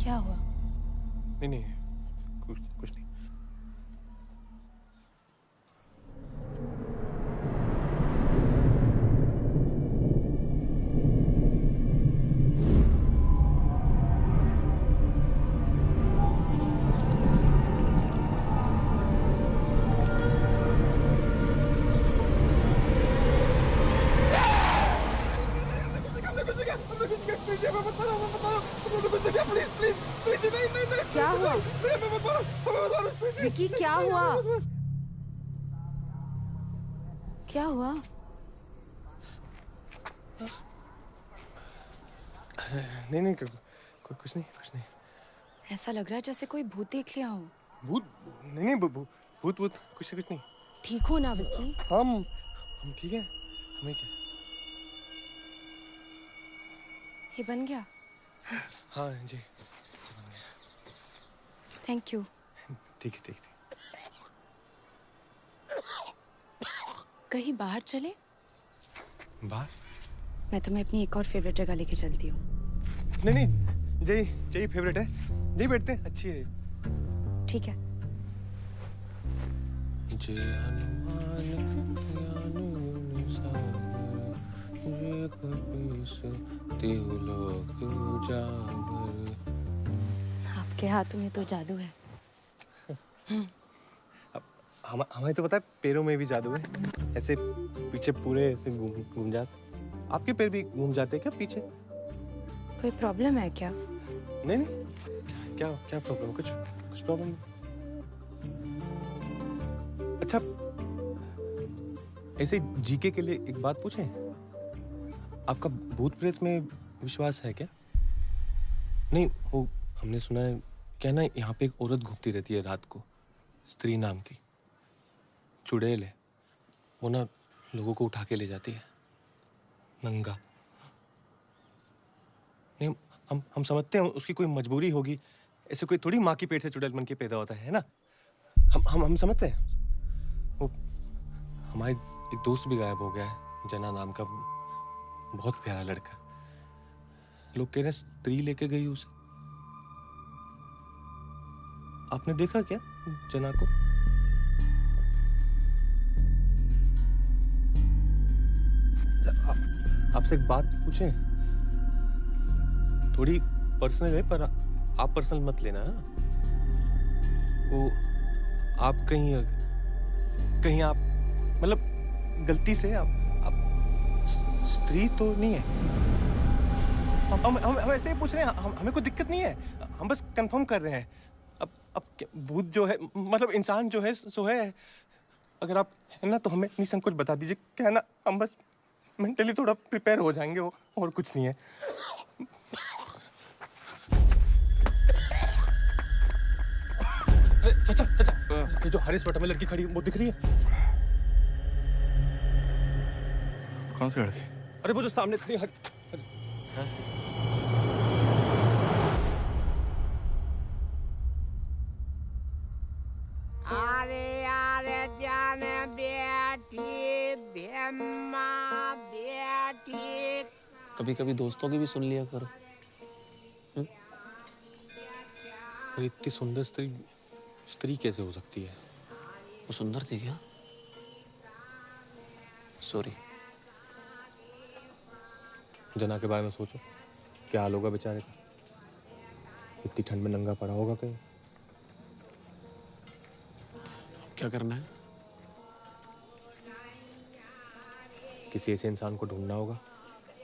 क्या हुआ? नहीं नहीं, कुछ नहीं। क्या हुआ? विकी क्या हुआ? क्या हुआ? नहीं नहीं कुछ नहीं कुछ नहीं। ऐसा लग रहा है जैसे कोई भूत देख लिया हो। भूत नहीं नहीं भूत कुछ नहीं। ठीक हो ना विक्की? हम ठीक है, हमें क्या। ये बन गया? हाँ जी बन गया। Thank you. ठीक है। कहीं बाहर चले? बाहर? मैं तुम्हें अपनी एक और फेवरेट जगह लेके चलती हूँ। नहीं जय फेवरेट है, जय बैठते हैं, अच्छी है। ठीक है। जय हनुमान ज्ञान सागर, जय कपीस तिहु लोक उजागर। आपके हाथों में तो जादू है। हमें तो पता है पैरों में भी जादू है, ऐसे पीछे पूरे ऐसे घूम जाते। आपके पैर भी घूम जाते हैं क्या पीछे? कोई प्रॉब्लम है क्या? नहीं क्या प्रॉब्लम? कुछ प्रॉब्लम नहीं। अच्छा ऐसे जीके के लिए एक बात पूछें, आपका भूत प्रेत में विश्वास है क्या? नहीं वो हमने सुना है क्या ना, यहाँ पे एक औरत घूमती रहती है रात को, स्त्री नाम की, चुड़ैल है, वो ना लोगों को उठा के ले जाती है नंगा। नहीं हम समझते हैं उसकी कोई मजबूरी होगी, ऐसे कोई थोड़ी माँ की पेट से चुड़ैल बन के पैदा होता है ना। हम समझते हैं। वो हमारे एक दोस्त भी गायब हो गया है, जना नाम का, बहुत प्यारा लड़का। लोग कह रहे हैं स्त्री लेके गई उसे। आपने देखा क्या जना को? आपसे एक बात पूछें, थोड़ी पर्सनल है पर आप पर्सनल मत लेना। वो आप कहीं आप मतलब गलती से आप स्त्री तो नहीं है? हम ऐसे ही पूछ रहे हैं, हमें कोई दिक्कत नहीं है, हम बस कंफर्म कर रहे हैं। अब भूत जो है मतलब इंसान जो है सो है। अगर आप है ना तो हमें निसंकोच बता दीजिए, क्या है ना, हम बस मेंटली थोड़ा प्रिपेयर हो जाएंगे, और कुछ नहीं है। चाचा ये जो हरे स्वेटर में लड़की खड़ी वो दिख रही है? कौन सी लड़की? अरे वो जो सामने खड़ी है। अरे जाने बेटी बेम्मा बेटी। कभी कभी दोस्तों की भी सुन लिया करो। अरे इतनी सुंदर स्त्री कैसे हो सकती है? वो सुंदर थी क्या? सॉरी। जना के बारे में सोचो, क्या हाल होगा बेचारे का। इतनी ठंड में नंगा पड़ा होगा कहीं। क्या करना है? किसी ऐसे इंसान को ढूंढना होगा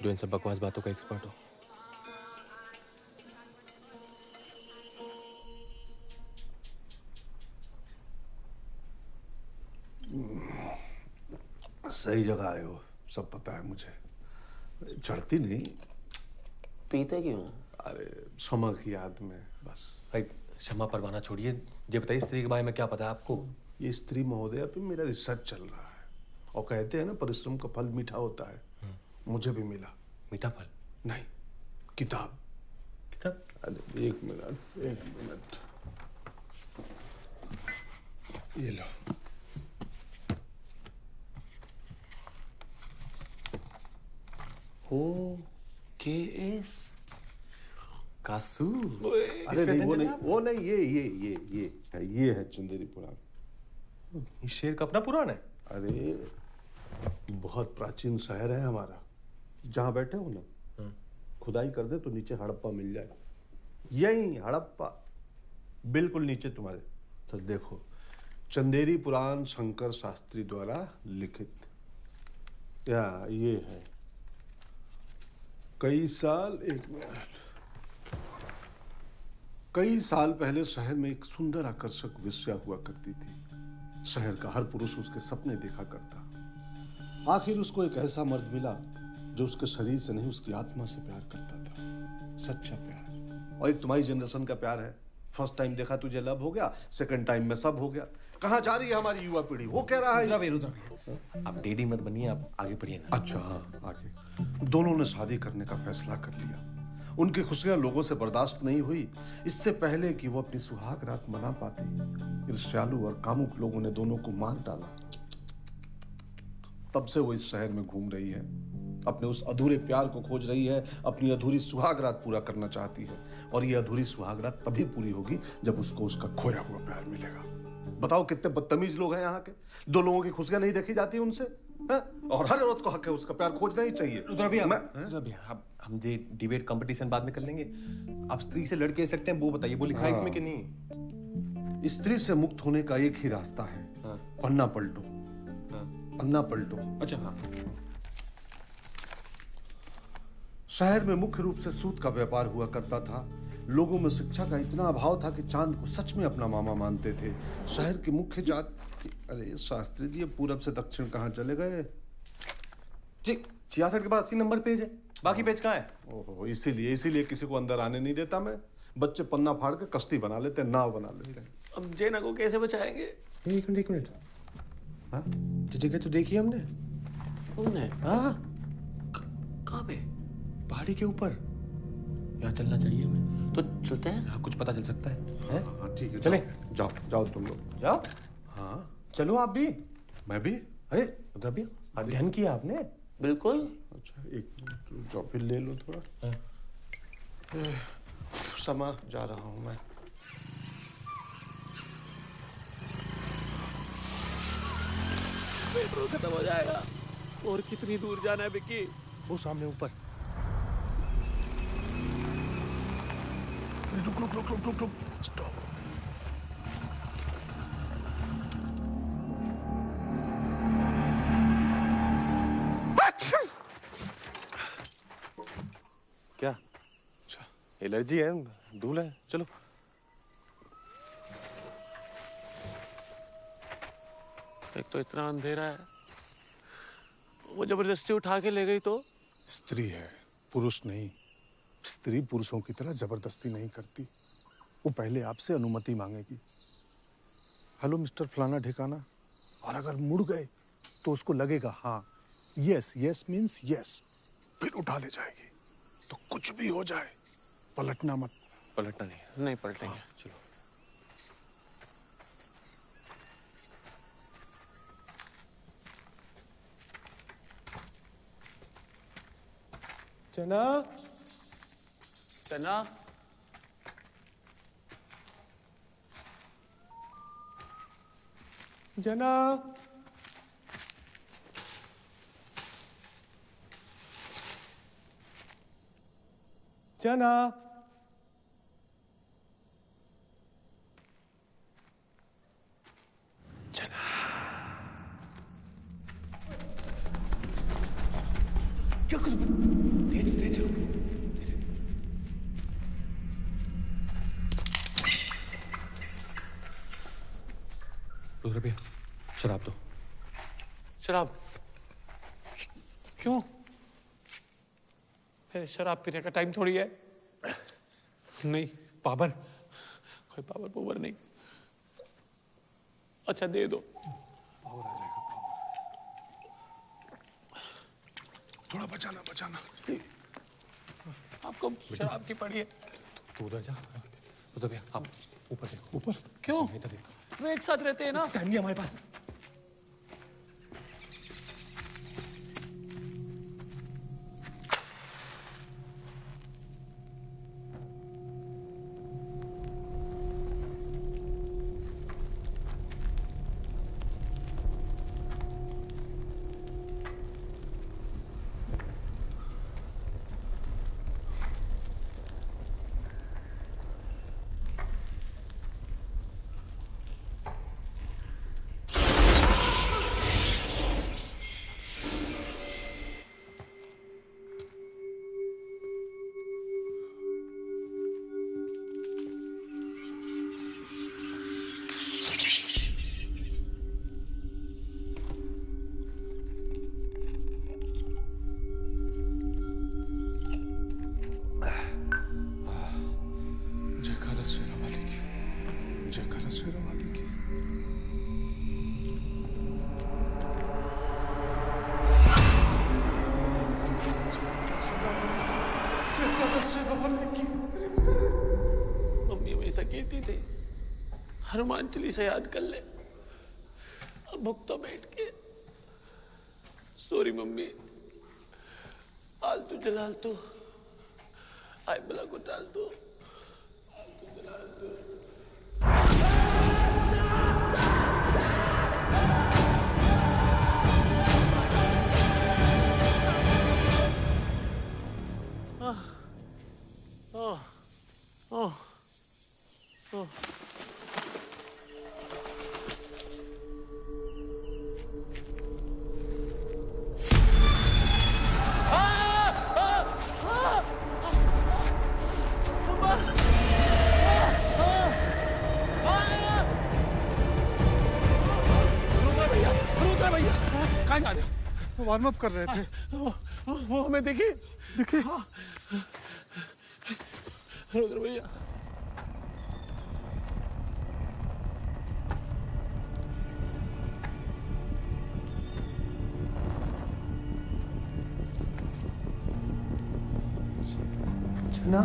जो इन सब बकवास बातों का एक्सपर्ट हो। सही जगह आए हो, सब पता है मुझे। चढ़ती नहीं। पीते क्यों? अरे क्षमा की याद में बस। भाई क्षमा परवाना छोड़िए, ये बताइए स्त्री के बारे में क्या पता है आपको? ये स्त्री महोदया पे मेरा रिसर्च चल रहा है, और कहते हैं ना परिश्रम का फल मीठा होता है। मुझे भी मिला। मीठा फल? नहीं, किताब। किताब? अरे एक मिनट ये लो। KS कासू। अरे नहीं वो नहीं ये है चंदेरी पुराण। ये शेर का अपना पुराण है? अरे बहुत प्राचीन शहर है हमारा। जहाँ बैठे हो ना, खुदाई कर दे तो नीचे हड़प्पा मिल जाए। यही हड़प्पा बिल्कुल नीचे तुम्हारे। तो देखो, चंदेरी पुराण शंकर शास्त्री द्वारा लिखित। ये है कई साल पहले शहर में एक सुंदर आकर्षक वेश्या हुआ करती थी। शहर का हर पुरुष उसके सपने देखा करता। आखिर उसको एक ऐसा मर्द मिला जो उसके शरीर से नहीं उसकी आत्मा से प्यार करता था, सच्चा प्यार। और एक तुम्हारी जनरेशन का प्यार है, फर्स्ट टाइम देखा तुझे लव हो गया, सेकंड टाइम में सब हो गया। कहाँ जा रही है हमारी युवा पीढ़ी? वो कह रहा है रुद्रा भैया, आप डेडी मत बनिए, आप आगे बढ़िए ना। अच्छा हाँ, आगे। दोनों ने शादी करने का फैसला कर लिया। उनकी खुशियां लोगों से बर्दाश्त नहीं हुई। इससे पहले कि वो अपनी सुहाग रात मना पाती, ईर्ष्यालु और कामुक लोगों ने दोनों को मार डाला। तब से वो इस शहर में घूम रही है, अपने उस अधूरे प्यार को खोज रही है, अपनी अधूरी सुहाग रात पूरा करना चाहती है। और ये अधूरी सुहाग रात तभी पूरी होगी जब उसको उसका खोया हुआ प्यार मिलेगा। बताओ कितने बदतमीज लोग हैं यहाँ के। दो लोगों की खुशियां नहीं देखी जाती उनसे, है? और हर औरत को हक है उसका प्यार खोजना ही चाहिए। रुद्रा भैया, हम जे डिबेट कंपटीशन बाद में कर लेंगे। आप स्त्री से लड़ के सकते हैं, वो बताइए, वो लिखा है इसमें कि नहीं? स्त्री से मुक्त होने का एक ही रास्ता है, पन्ना पलटो। पन्ना पलटो। अच्छा हाँ। शहर में मुख्य रूप से सूत का व्यापार हुआ करता था। लोगों में शिक्षा का इतना अभाव था कि चांद को सच में अपना मामा मानते थे। शहर की मुख्य जाति, अरे शास्त्री जी, पूरब से दक्षिण कहाँ चले गए? जी 66 के बाद 80 नंबर पेज है, बाकी पेज कहाँ है? ओहो, इसीलिए किसी को अंदर आने नहीं देता मैं। बच्चे पन्ना फाड़ के कश्ती बना लेते हैं, नाव बना लेते हैं। अब जेना को कैसे बचाएंगे? एक मिनट। हाँ, तो जगह तो देखी हमने। हमने? हाँ। कहाँ पे? पहाड़ी के ऊपर। यहाँ चलना चाहिए हमें। तो चलते हैं? हाँ, कुछ पता चल सकता है। हाँ ठीक है, चले। जाओ तुम लोग जाओ। हाँ चलो आप भी। मैं भी। अरे रुद्रा भैया, अध्ययन किया आपने? बिल्कुल। अच्छा एक मिनट रुक जाओ, फिर ले लो थोड़ा। समा जा रहा हूँ मैं। पेट्रोल खत्म हो जाएगा। और कितनी दूर जाना है विक्की? वो सामने ऊपर। रुक स्टॉप। क्या? एलर्जी है, धूल है। चलो। एक तो इतना अंधेरा है, वो जबरदस्ती उठा के ले गई तो? स्त्री है, पुरुष नहीं। स्त्री पुरुषों की तरह जबरदस्ती नहीं करती। वो पहले आपसे अनुमति मांगेगी। हेलो मिस्टर फलाना ठिकाना, और अगर मुड़ गए तो उसको लगेगा हाँ, यस मीन्स यस, फिर उठा ले जाएगी। तो कुछ भी हो जाए पलटना मत। पलटना नहीं पलटेंगे। हाँ। चलो। चना चना जना चना क्या कर धीरे चलो। रुद्र भैया, शराब दो। शराब? क्यों? मेरे शराब पीने का टाइम थोड़ी है। नहीं पावर, कोई पावर पोवर नहीं। अच्छा दे दो। पावर आ जाएगा। थोड़ा बचाना। आपको शराब की पड़ी है? तू उधर जा। रुद्र भैया आप ऊपर देखो। ऊपर क्यों? इधर देखो। वो एक साथ रहते हैं ना। टाइम नहीं हमारे पास। मम्मी हमेशा कहती थी हनुमान चालीसा याद कर ले। अब भुक तो बैठ के। सॉरी मम्मी, आलतू जलालतू आई बला को डाल दो। आलतू जलालतू कहाँ जा रहे हो? वार्म अप कर रहे थे। वो हमें दिखे दिखे। रुद्र भैया ना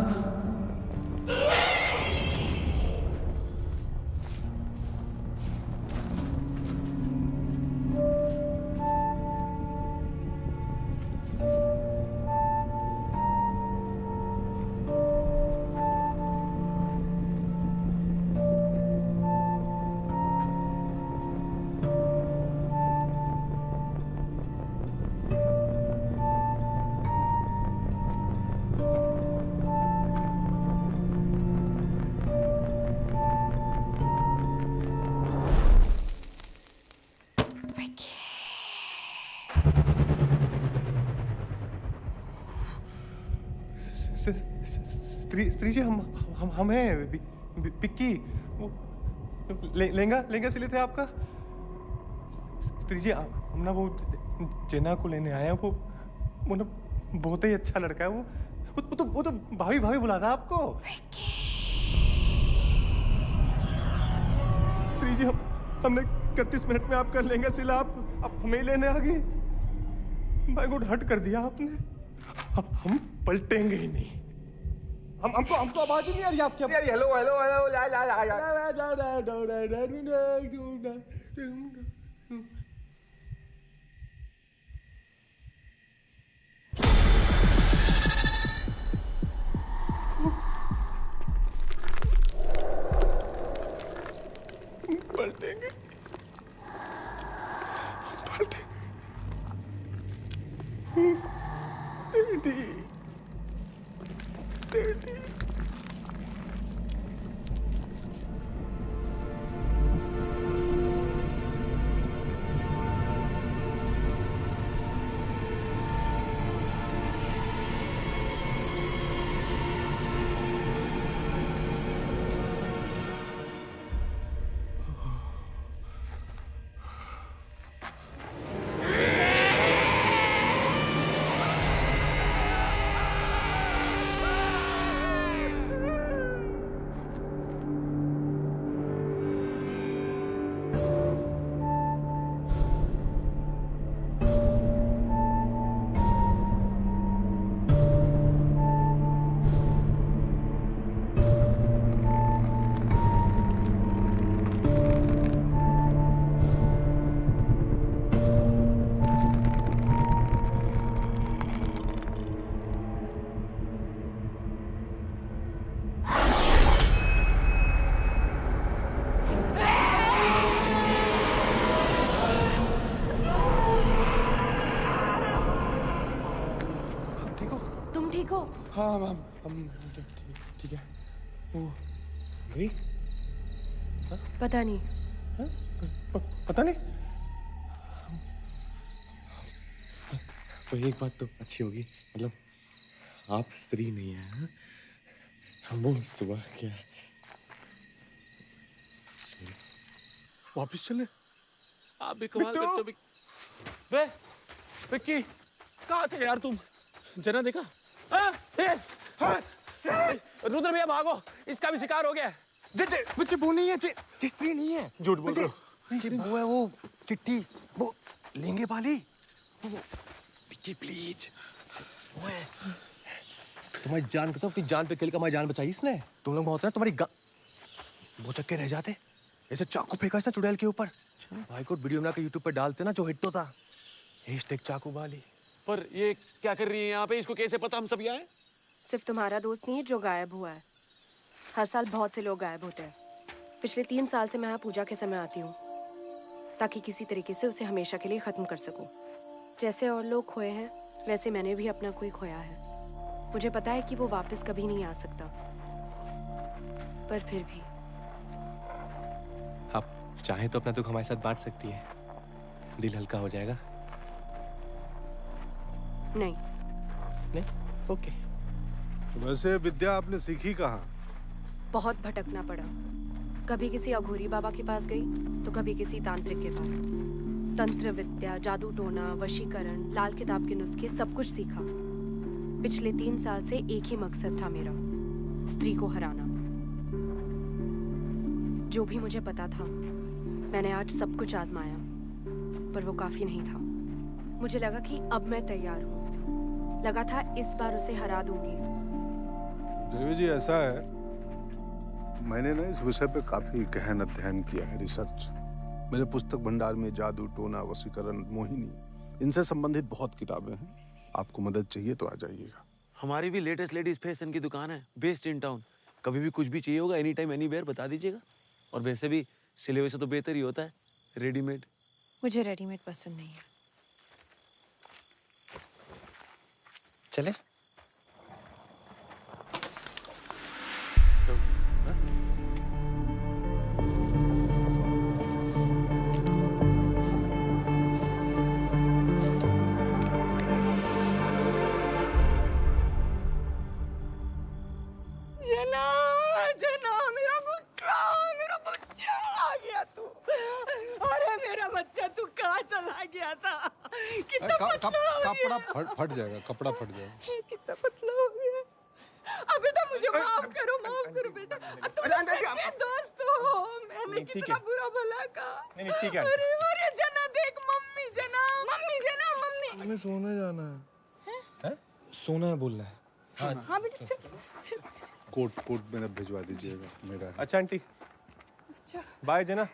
स्त्री जी हम हमें पिक्की लहंगा सिले थे आपका। स्त्री जी हम ना वो जेना को लेने आए हैं। वो ना बहुत ही अच्छा लड़का है। वो तो भाभी बुला था आपको। स्त्री जी हमने 31 मिनट में आपका लहंगा सिला। आप हमें लेने आ गई। भाई गुड हट कर दिया आपने। हम पलटेंगे ही नहीं। हमको आवाज ही नहीं आ रही आपकी। हेलो हेलो पलटेंगे डैडी हाँ हम ठीक है। वो गई? पता नहीं। पता नहीं। तो एक बात तो अच्छी होगी, मतलब आप स्त्री नहीं है। हाँ? वो सुबह क्या वापिस चले? आप भी कमाल करते हो। बे विक्की कहाँ थे यार तुम? जना देखा? रुद्र भैया भागो, इसका भी शिकार हो गया। बच्चे वो नहीं है, स्त्री नहीं है। झूठ बोल रहे हो। वो है वो चिट्टी, वो लेंगे वाली। विक्की प्लीज, वो है। तुम्हारी जान कसम, अपनी जान पे खेल कर हमारी जान बचाई इसने। तुम लोग होते ना तुम्हारी वो चक्के रह जाते, ऐसे चाकू फेंका इसने चुड़ैल के ऊपर। भाई को वीडियो बना के यूट्यूब पे डालते ना, जो हिट होता। #चाकू वाली। पर ये क्या कर रही है यहाँ पे? इसको कैसे पता हम सब यहाँ हैं? सिर्फ तुम्हारा दोस्त नहीं है जो गायब हुआ है। हर साल बहुत से लोग गायब होते हैं। पिछले 3 साल से मैं यहाँ पूजा के समय आती हूँ, ताकि किसी तरीके से उसे हमेशा के लिए खत्म कर सकूं। जैसे और लोग खोए हैं, वैसे मैंने भी अपना कोई खोया है। मुझे पता है कि वो वापस कभी नहीं आ सकता, पर फिर भी। आप चाहे तो अपना दुख हमारे साथ बांट सकती है, दिल हल्का हो जाएगा। नहीं। नहीं? ओके। वैसे विद्या आपने सीखी कहाँ? बहुत भटकना पड़ा। कभी किसी अघोरी बाबा के पास गई, तो कभी किसी तांत्रिक के पास। तंत्र विद्या, जादू टोना, वशीकरण, लाल किताब के नुस्खे, सब कुछ सीखा। पिछले 3 साल से एक ही मकसद था मेरा, स्त्री को हराना। जो भी मुझे पता था, मैंने आज सब कुछ आजमाया, पर वो काफी नहीं था। मुझे लगा कि अब मैं तैयार हूँ। लगा था इस बार उसे हरा दूंगी। देवी जी, ऐसा है, मैंने ना इस विषय पे काफी गहन अध्ययन किया है, रिसर्च। मेरे पुस्तक भंडार में जादू टोना, वशीकरण, मोहिनी, इनसे संबंधित बहुत किताबें हैं। आपको मदद चाहिए तो आ जाइएगा। हमारी भी लेटेस्ट लेडीज फैशन की दुकान है, बेस्ड इन टाउन। कभी भी कुछ भी चाहिए होगा, एनी टाइम एनी वेयर बता दीजिएगा। और वैसे भी सिले हुए से तो बेहतर ही होता है रेडीमेड। मुझे रेडीमेड पसंद नहीं है। चले? जना, जना, मेरा बच्चा आ गया तू। अरे मेरा बच्चा, तू कहाँ चला गया था? कितना पतला हो गया। कपड़ा फट जाएगा, कपड़ा फट जाएगा। कितना पतला हो गया। अब बेटा मुझे माफ करो बेटा। तुम सच्चे दोस्त हो। मैंने कितना बुरा भला कहा। ठीक है। अरे जना देख, मम्मी जना। हमें सोने जाना है। सोना है बोलना है। हाँ बेटा, चल। कोट मेरा भिजवा दीजिएगा, मेरा है। अच्छा आंटी, बाय जना।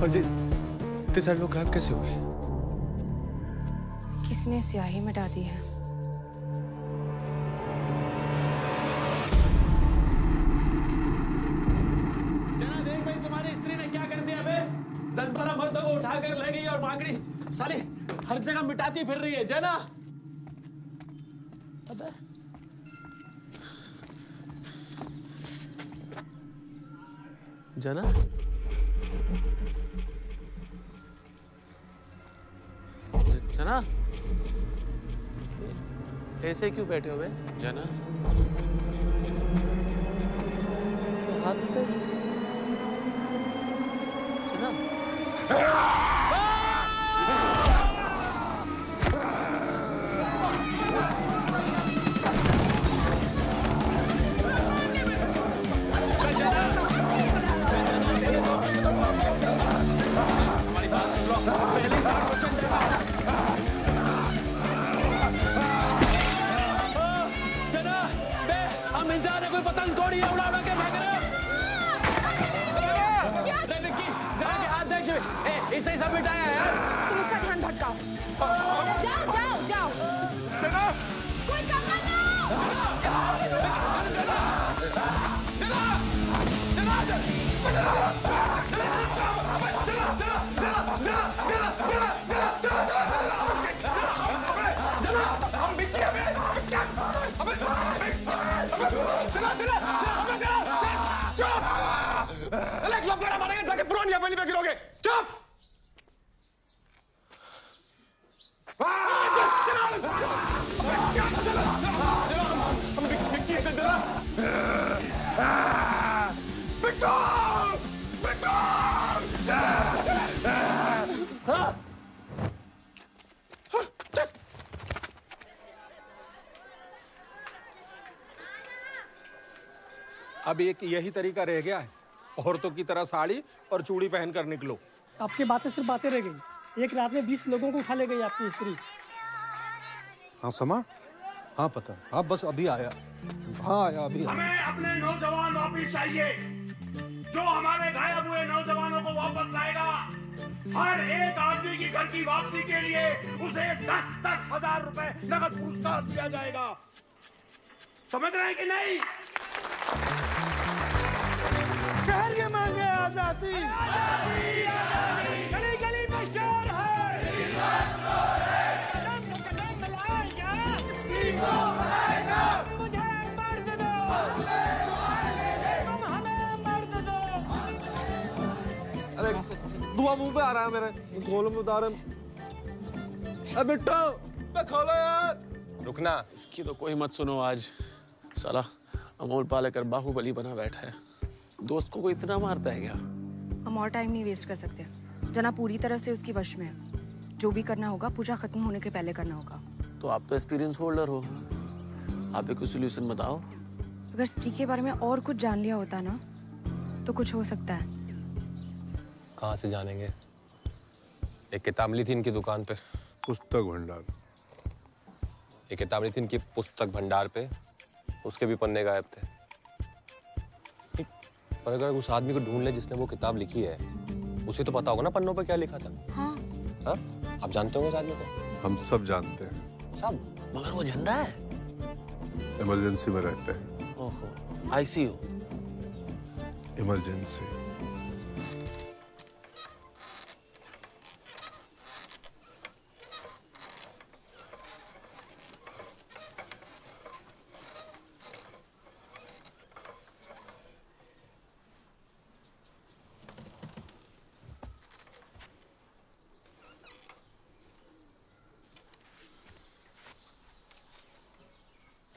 और जी इतने सारे लोग गायब कैसे हुए? किसी ने स्याही मिटा दी है। जना देख भाई, तुम्हारी स्त्री ने क्या कर दिया बे? 10-12 मर्दों को उठाकर ले गई और भागड़ी साली हर जगह मिटाती फिर रही है। जना जना जना, ऐसे क्यों बैठे हो बे? जना हाथ पे जना। जाने कोई पतंग थोड़ी है उड़ा उड़ा के फेंक रहे हो। अरे निक्की जरा के हाथ देखिए, इससे सब मिटाया यार। तुम इसका ध्यान भटकाओ। जाओ जाओ जाओ। कोई कमल लाओ। जाके पुरानी हवेली में गिरोगे। चुप। अब एक यही तरीका रह गया है, औरतों की तरह साड़ी और चूड़ी पहनकर निकलो। आपकी बातें सिर्फ बातें रह गई। एक रात में 20 लोगों को उठा ले गई आपकी स्त्री। हाँ समा, हाँ पता, हाँ बस अभी आया, हाँ आया अभी। हमें अपने नौजवान वापिस चाहिए। जो हमारे गायब हुए नौजवानों को वापस लाएगा, हर एक आदमी की घर की वापसी के लिए उसे 10-10 हजार रुपए नगद पुरस्कार दिया जाएगा। समझ रहे हैं कि नहीं? शहर के मांगे आजादी, गली गली में शोर है, मुझे मर्द दो, तुम हमें मर्द दो। अरे धुआं मुंह पे आ रहा है मेरे, खोलो में उतार। अरे बिट्टू, मैं खोलो यार। रुकना, इसकी तो कोई मत सुनो आज। साला अमोल पालेकर बाहुबली बना बैठा है, दोस्त को कोई इतना मारता है क्या? हम और टाइम नहीं वेस्ट कर सकते। जना पूरी तरह से उसकी वश में है। जो भी करना होगा पूजा खत्म होने के पहले करना होगा। तो आप तो एक्सपीरियंस होल्डर हो, आप एक सोल्यूशन बताओ। अगर स्त्री के बारे में और कुछ जान लिया होता ना तो कुछ हो सकता है। कहाँ से जानेंगे? एक किताब मिली थी इनकी दुकान पे, पुस्तक भंडार। एक किताब मिली थी इनकी पुस्तक भंडार पे, उसके भी पन्ने गायब थे। पर अगर उस आदमी को ढूंढ ले जिसने वो किताब लिखी है, उसे तो पता होगा ना पन्नों पे क्या लिखा था। हाँ। हाँ? आप जानते होंगे उस आदमी को? हम सब जानते हैं। सब? मगर वो जिंदा है? इमरजेंसी में रहते हैं। ओहो, आईसीयू। इमरजेंसी।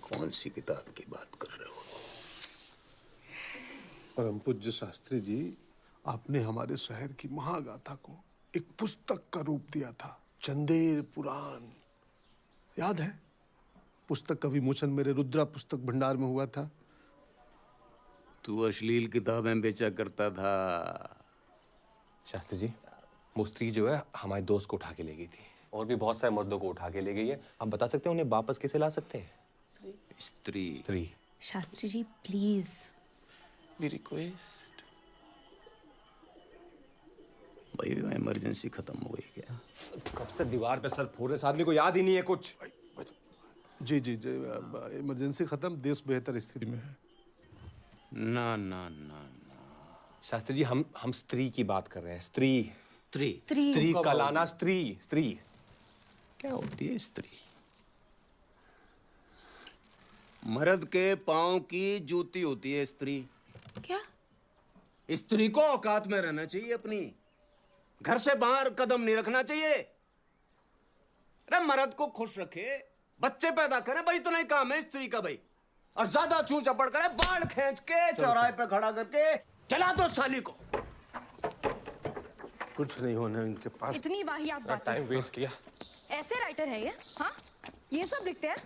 कौन सी किताब की बात कर रहे हो? परम पूज्य शास्त्री जी, आपने हमारे शहर की महागाथा को एक पुस्तक का रूप दिया था, चंदेर पुराण। याद है? पुस्तक का विमोचन मेरे रुद्रा पुस्तक भंडार में हुआ था। तू अश्लील किताबें बेचा करता था। शास्त्री जी, वो स्त्री जो है हमारे दोस्त को उठा के ले गई थी, और भी बहुत सारे मर्दों को उठा के ले गई है। आप बता सकते हैं उन्हें वापस कैसे ला सकते हैं? स्त्री। Shastri ji please, request. भाई इमरजेंसी खत्म हो गई क्या? कब से दीवार पे सर फोड़ रहे, इस आदमी को याद ही नहीं है कुछ। जी जी जी, इमरजेंसी खत्म, देश बेहतर स्थिति में है। ना ना ना ना शास्त्री जी, हम स्त्री की बात कर रहे हैं। स्त्री स्त्री स्त्री का लाना। स्त्री स्त्री क्या होती है? स्त्री मर्द के पांव की जूती होती है स्त्री। क्या? स्त्री को औकात में रहना चाहिए अपनी, घर से बाहर कदम नहीं रखना चाहिए। अरे मर्द को खुश रखे, बच्चे पैदा करे, भाई तो नहीं काम है स्त्री का भाई। और ज्यादा चूं चपड़ करे, बाल खींच के चौराहे पे खड़ा करके चला दो साली को। कुछ नहीं होने उनके पास। इतनी वाहियात बातें। टाइम वेस्ट किया। ऐसे राइटर है ये? हाँ, ये सब लिखते हैं।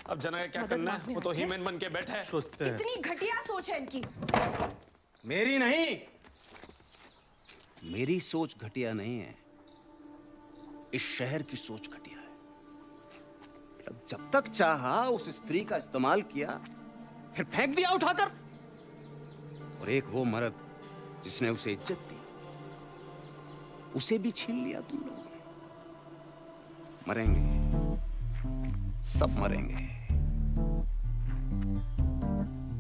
अब जना क्या करना है? वो तो हीमैन बन के बैठा है। सोचते हैं। कितनी घटिया सोच है इनकी। मेरी नहीं, मेरी सोच घटिया नहीं है, इस शहर की सोच घटिया है। जब तक चाहा उस स्त्री का इस्तेमाल किया, फिर फेंक दिया उठाकर। और एक वो मर्द जिसने उसे इज्जत दी, उसे भी छीन लिया तुम लोगों ने। मरेंगे, सब मरेंगे।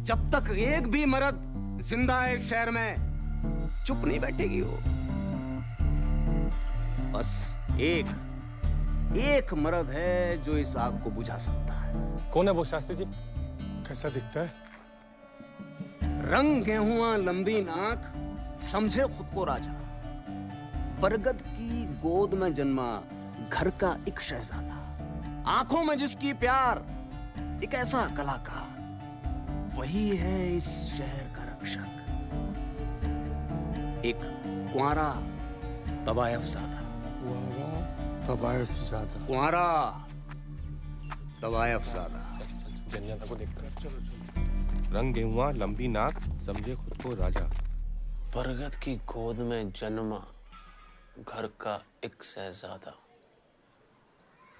जब तक एक भी मर्द जिंदा है इस शहर में, चुप नहीं बैठेगी वो। बस एक मर्द है जो इस आग को बुझा सकता है। कौन है वो शास्त्री जी? कैसा दिखता है? रंग गेहुआ लंबी नाक, समझे खुद को राजा। बरगद की गोद में जन्मा घर का एक शहजादा, आंखों में जिसकी प्यार, एक ऐसा कलाकार, वही है इस शहर का रक्षक। एक कुंवारा तवायफजादा। तवायफजादा। कुंवारा तवायफजादा। को देखकर रंग गेहुआ लंबी नाक, समझे खुद को राजा। बरगद की गोद में जन्मा घर का एक शहजादा।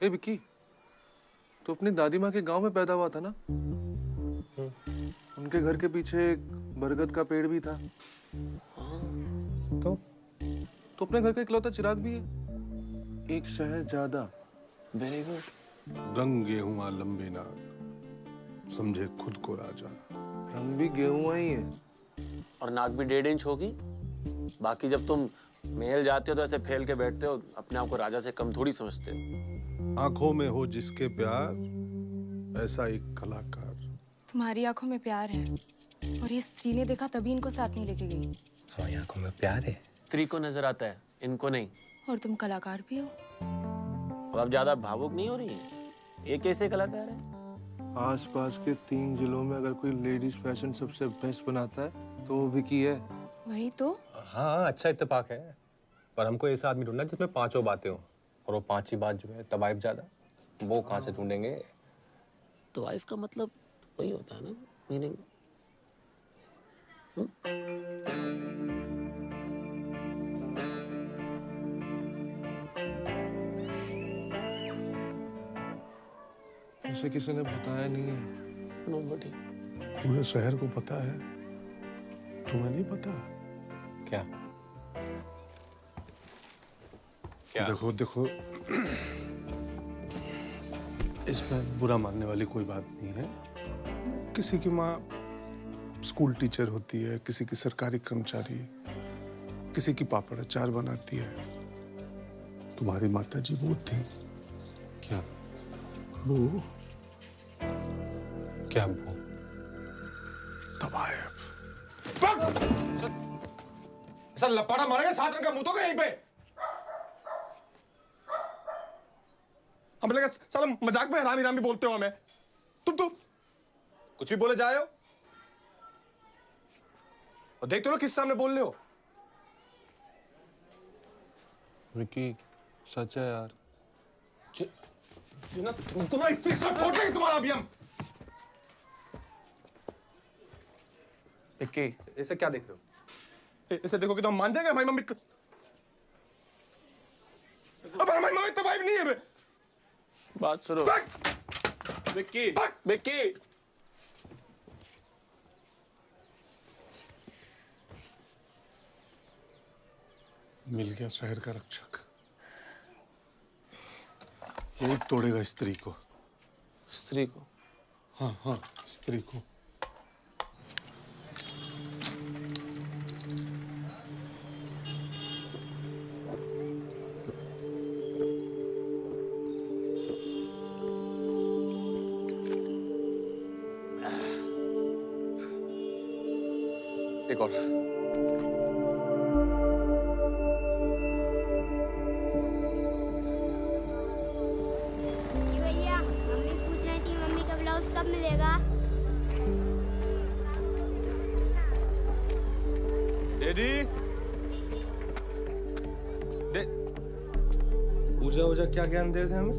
ए विक्की, तो अपनी दादी माँ के गांव में पैदा हुआ था ना? उनके घर के पीछे एक बरगद का पेड़ भी था। तो अपने घर का इकलौता चिराग भी है। एक शहजादा। Very good. रंग गेहुआ लंबी नाक, समझे खुद को राजा। रंग भी गेहुआ ही है। और नाक भी 1.5 इंच होगी। बाकी जब तुम महल जाते हो तो ऐसे फैल के बैठते हो, अपने आप को राजा से कम थोड़ी समझते हो। आंखों में हो जिसके प्यार, ऐसा एक कलाकार। तुम्हारी आंखों में प्यार है, और ये स्त्री ने देखा तभी इनको साथ नहीं लेके गई। हमारी आंखों में प्यार है। स्त्री को नजर आता है, इनको नहीं। और तुम कलाकार भी हो। अब ज्यादा भावुक नहीं हो रही? ये कैसे कलाकार है? आसपास के 3 जिलों में अगर कोई लेडीज फैशन सबसे बेस्ट बनाता है तो वो विकी है। वही तो। हाँ, अच्छा इत्तेफाक है। पर हमको ऐसा आदमी ढूंढना जिसमें 5 बातें हो, और वो 5 ही बात जो है तवायफजादा, वो कहाँ से ढूंढेंगे? तवायफ का मतलब वही होता है ना, मीनिंग। उसे किसी ने बताया नहीं है। Nobody। पूरे शहर को पता है, तुम्हें नहीं पता? क्या? देखो देखो, इसमें बुरा मानने वाली कोई बात नहीं है। किसी की माँ स्कूल टीचर होती है, किसी की सरकारी कर्मचारी, किसी की पापड़ अचार बनाती है। तुम्हारी माता जी वो थी। क्या? वो क्या वो? तवायफ। ऐसा लपाड़ा मारेगा 7 रंग का मुंह तो यहीं पे। हमें लगा साला मजाक में हरामी रामी बोलते हो हमें। तुम तो कुछ भी बोले जाए हो, और देखते हो किस सामने बोल रहे हो। विकी, सच है यार। तुम्हारा स्त्री सब फोड़ देंगे तुम्हारा अभी हम। विक्की, ऐसे क्या देख रहे हो? ऐसे देखोगे तो हम मान जाएंगे हमारी मम्मी। अब हमारी मम्मी तो भाई नहीं है बे। बात सुनो विक्की। विक्की, मिल गया शहर का रक्षक। ये तोड़ेगा स्त्री को। स्त्री को? हाँ हाँ, स्त्री को। एक और। भैया, मम्मी पूछ रही थी मम्मी का ब्लाउज कब मिलेगा? डैडी, पूजा वूजा क्या ज्ञान दे रहे थे हमें?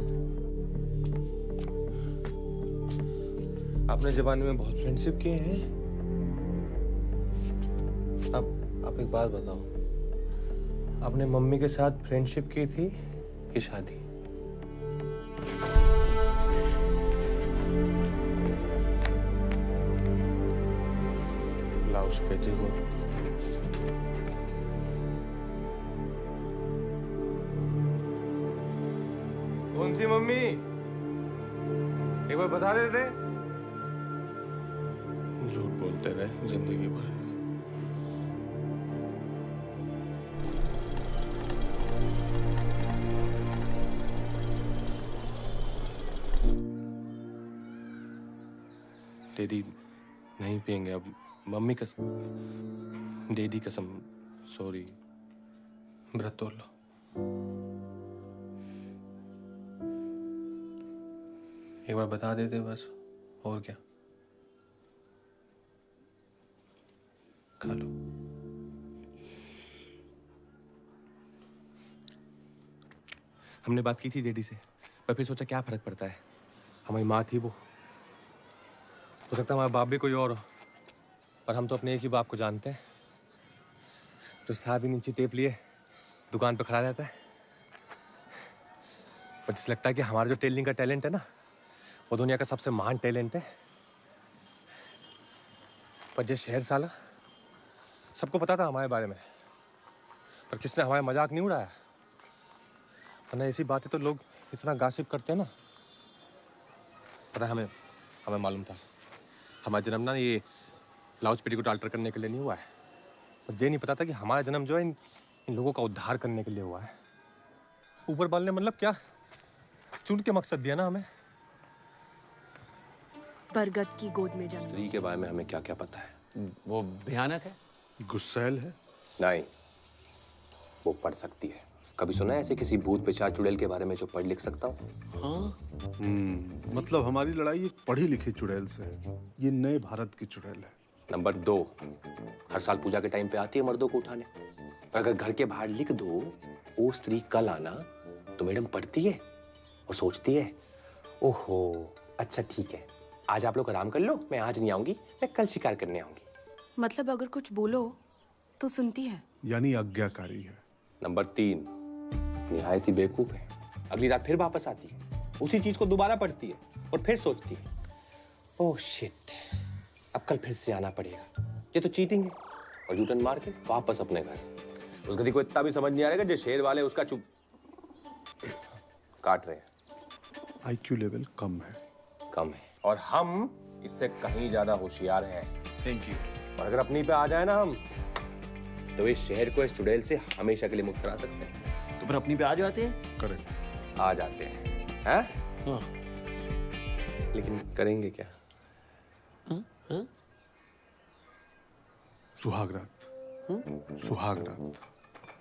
आपने जवानी में बहुत फ्रेंडशिप किए हैं। अब आप एक बात बताओ, आपने मम्मी के साथ फ्रेंडशिप की थी कि शादी? Blouse petticoat. कौन थी मम्मी? एक बार बता देते। झूठ बोलते रहे जिंदगी भर। डैडी नहीं पियेंगे अब। मम्मी कसम, डैडी कसम, सॉरी। व्रत तोड़ लो। एक बार बता देते बस, और क्या। खा लो। हमने बात की थी डैडी से, पर फिर सोचा क्या फर्क पड़ता है, हमारी माँ थी वो। हो सकता है हमारा बाप भी कोई और हो, पर हम तो अपने एक ही बाप को जानते हैं, जो 7 इंची टेप लिए दुकान पर खड़ा रहता है। पर जिसे लगता है कि हमारा जो टेलरिंग का टैलेंट है ना, वो दुनिया का सबसे महान टैलेंट है। पर ये शहर साला, सबको पता था हमारे बारे में, पर किसने हमारा मजाक नहीं उड़ाया। वरना ऐसी बातें तो लोग इतना गासिप करते हैं ना। पता है, हमें मालूम था हमारा जन्म ना ये ब्लाउज पेटी को अल्टर करने के लिए नहीं हुआ है, पर ये नहीं पता था कि हमारा जन्म जो है इन लोगों का उद्धार करने के लिए हुआ है। ऊपर वाले ने मतलब क्या चुन के मकसद दिया ना हमें। बरगद की गोद में जन्म। स्त्री के बारे में हमें क्या क्या पता है? वो भयानक है, गुस्सैल है। नहीं, वो पढ़ सकती है। कभी सुना है ऐसे किसी भूत पिशाच चुड़ैल के बारे में जो पढ़ लिख सकता हो? हाँ? मतलब हमारी लड़ाई एक पढ़ी लिखी चुड़ैल से है। ये नए भारत की चुड़ैल है। नंबर 2, हर साल पूजा के टाइम पे आती है मर्दों को उठाने। पर अगर घर के बाहर लिख दो ओ स्त्री कल आना, तो मैडम पढ़ती है और सोचती है, ओहो अच्छा ठीक है, आज आप लोग आराम कर लो, मैं आज नहीं आऊंगी, मैं कल शिकार करने आऊंगी। मतलब अगर कुछ बोलो तो सुनती है, यानी आज्ञाकारी है। नंबर 3, निहायत ही बेवकूफ है। अगली रात फिर वापस आती है, उसी चीज को दोबारा पढ़ती है और फिर सोचती है, ओह शिट, अब कल फिर से आना पड़ेगा, ये तो चीटिंग है, और यूटर्न मार के वापस अपने घर। उस गधी को इतना भी समझ नहीं आ रहा जो शेर वाले उसका चुप काट रहे हैं। आईक्यू लेवल कम है। कम है, और हम इससे कहीं ज्यादा होशियार हैं। Thank you. और अगर अपनी पे आ जाए ना हम, तो इस शहर को इस चुड़ैल से हमेशा के लिए मुक्त करा सकते हैं। तो फिर अपनी पे आ जाते हैं? करेक्ट, आ जाते हैं। हैं? हाँ। लेकिन करेंगे क्या? हाँ? सुहाग रात। सुहाग रात।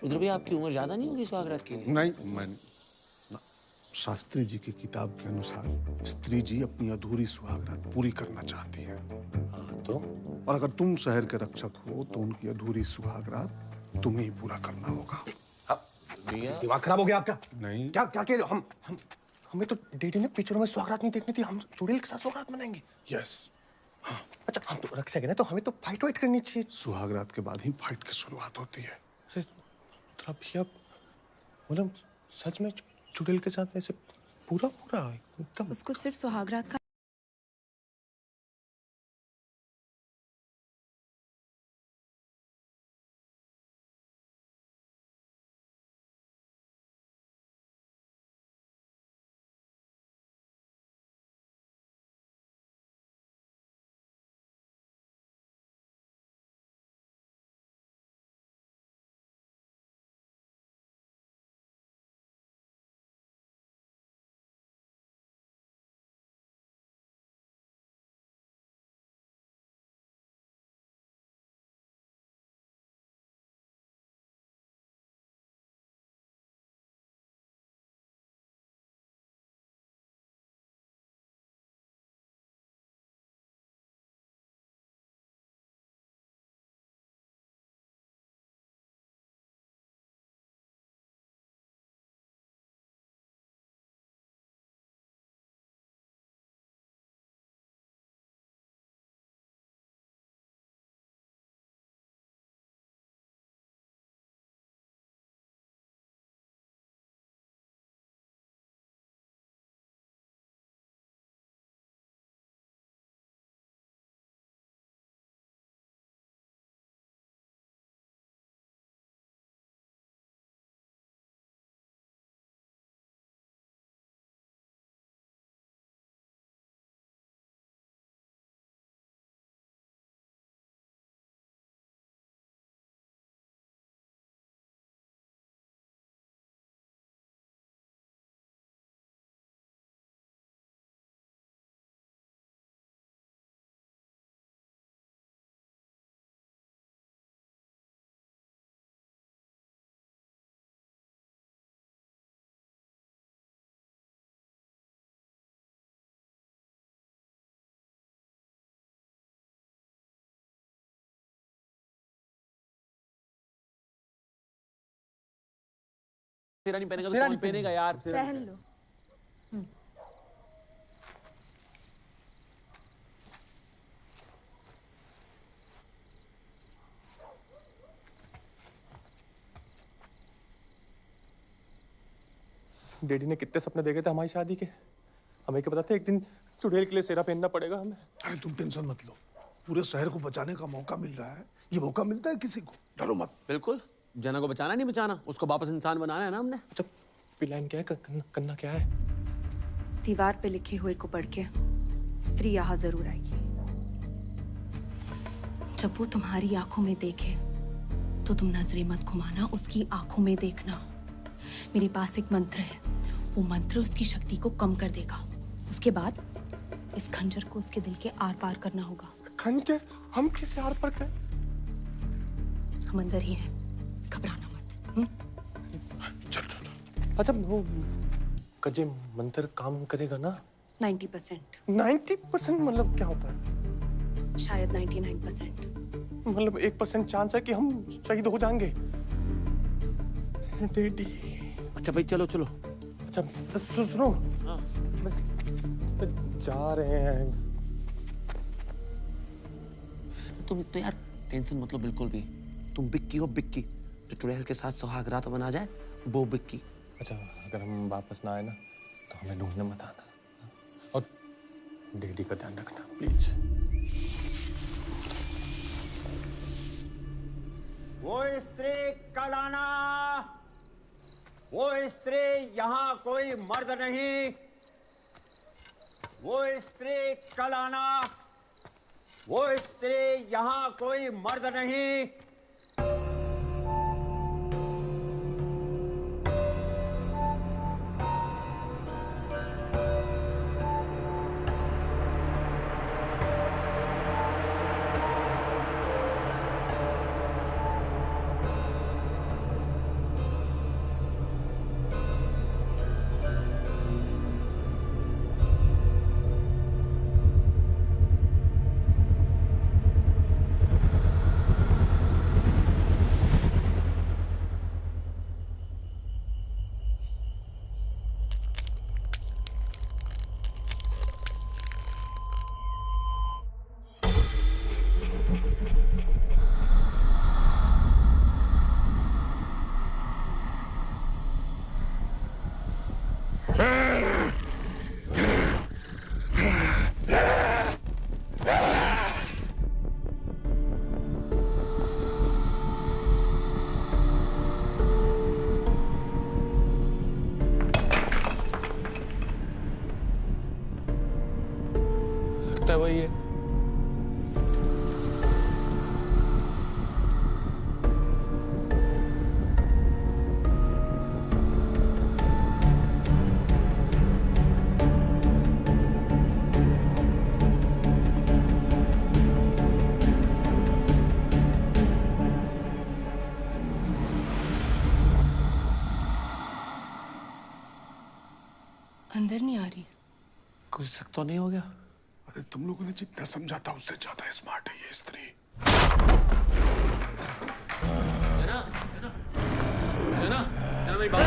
रुद्र भैया, आपकी उम्र ज्यादा नहीं होगी सुहाग रात के लिए? नहीं, मैं शास्त्री जी की किताब के अनुसार स्त्री जी अपनी अधूरी सुहाग रात पूरी करना चाहती हैं। हाँ, तो? और अगर तुम शहर के रक्षक हो तो उनकी अधूरी सुहाग रात तुम्हें ही पूरा करना होगा। दिमाग खराब हो गया आपका? नहीं। क्या क्या कह रहे हो? हमें तो डैडी ने पिक्चरों में सुहागरात नहीं देखनी थी, हम चुड़ैल के साथ सुहागरात मनाएंगे। यस। हाँ। अच्छा, हम तो रक्षक है ना, तो हमें तो फाइट वाइट करनी चाहिए। सुहाग रात के बाद ही फाइट की शुरुआत होती है। भैया मतलब सच में चुड़ैल के साथ ऐसे पूरा एकदम? उसको सिर्फ सुहागरात का शेरवानी पहनेगा तो शेरवानी कौन पहनेगा यार? पहन लो। डैडी ने कितने सपने देखे थे हमारी शादी के। हमें क्या पता था एक दिन चुड़ैल के लिए सेहरा पहनना पड़ेगा हमें। अरे तुम टेंशन मत लो, पूरे शहर को बचाने का मौका मिल रहा है। ये मौका मिलता है किसी को, डरो मत। बिल्कुल, जना को बचाना नहीं बचाना, उसको वापस इंसान बनाना है ना हमने। अच्छा लाइन क्या है, करना क्या है? दीवार पे लिखे हुए को पढ़ के स्त्री यहाँ जरूर आएगी। जब वो तुम्हारी आंखों में देखे तो तुम नजरें मत घुमाना, उसकी आंखों में देखना। मेरे पास एक मंत्र है, वो मंत्र उसकी शक्ति को कम कर देगा। उसके बाद इस खंजर को उसके दिल के आर पार करना होगा। खंजर? हम किसे आर पार करें? हम अंदर ही हैं, घबराना मत। चल। अच्छा वो कजे मंत्र काम करेगा ना? 90%। 90% मतलब क्या होता है? शायद 99%। मतलब 1% चांस है कि हम शहीद हो जाएंगे। डैडी। अच्छा भाई चलो। अच्छा तो सुनो। हाँ। जा रहे हैं। तुम तो यार टेंशन मत लो बिल्कुल भी। तुम बिक्की हो, बिक्की जो चुड़ैल के साथ सुहाग रात बना जाए, वो बिक्की। अच्छा अगर हम वापस ना आए ना तो हमें ढूंढने मत आना, और डैडी का ध्यान रखना प्लीज। वो स्त्री कल आना, वो स्त्री यहाँ कोई मर्द नहीं। वो स्त्री कल आना, वो स्त्री यहाँ कोई मर्द नहीं। लगता है वही है। अंदर नहीं आ रही। कुछ शक तो नहीं हो गया? अरे तुम लोगों ने जितना समझा था उससे ज्यादा स्मार्ट है ये स्त्री। जना मेरी बात।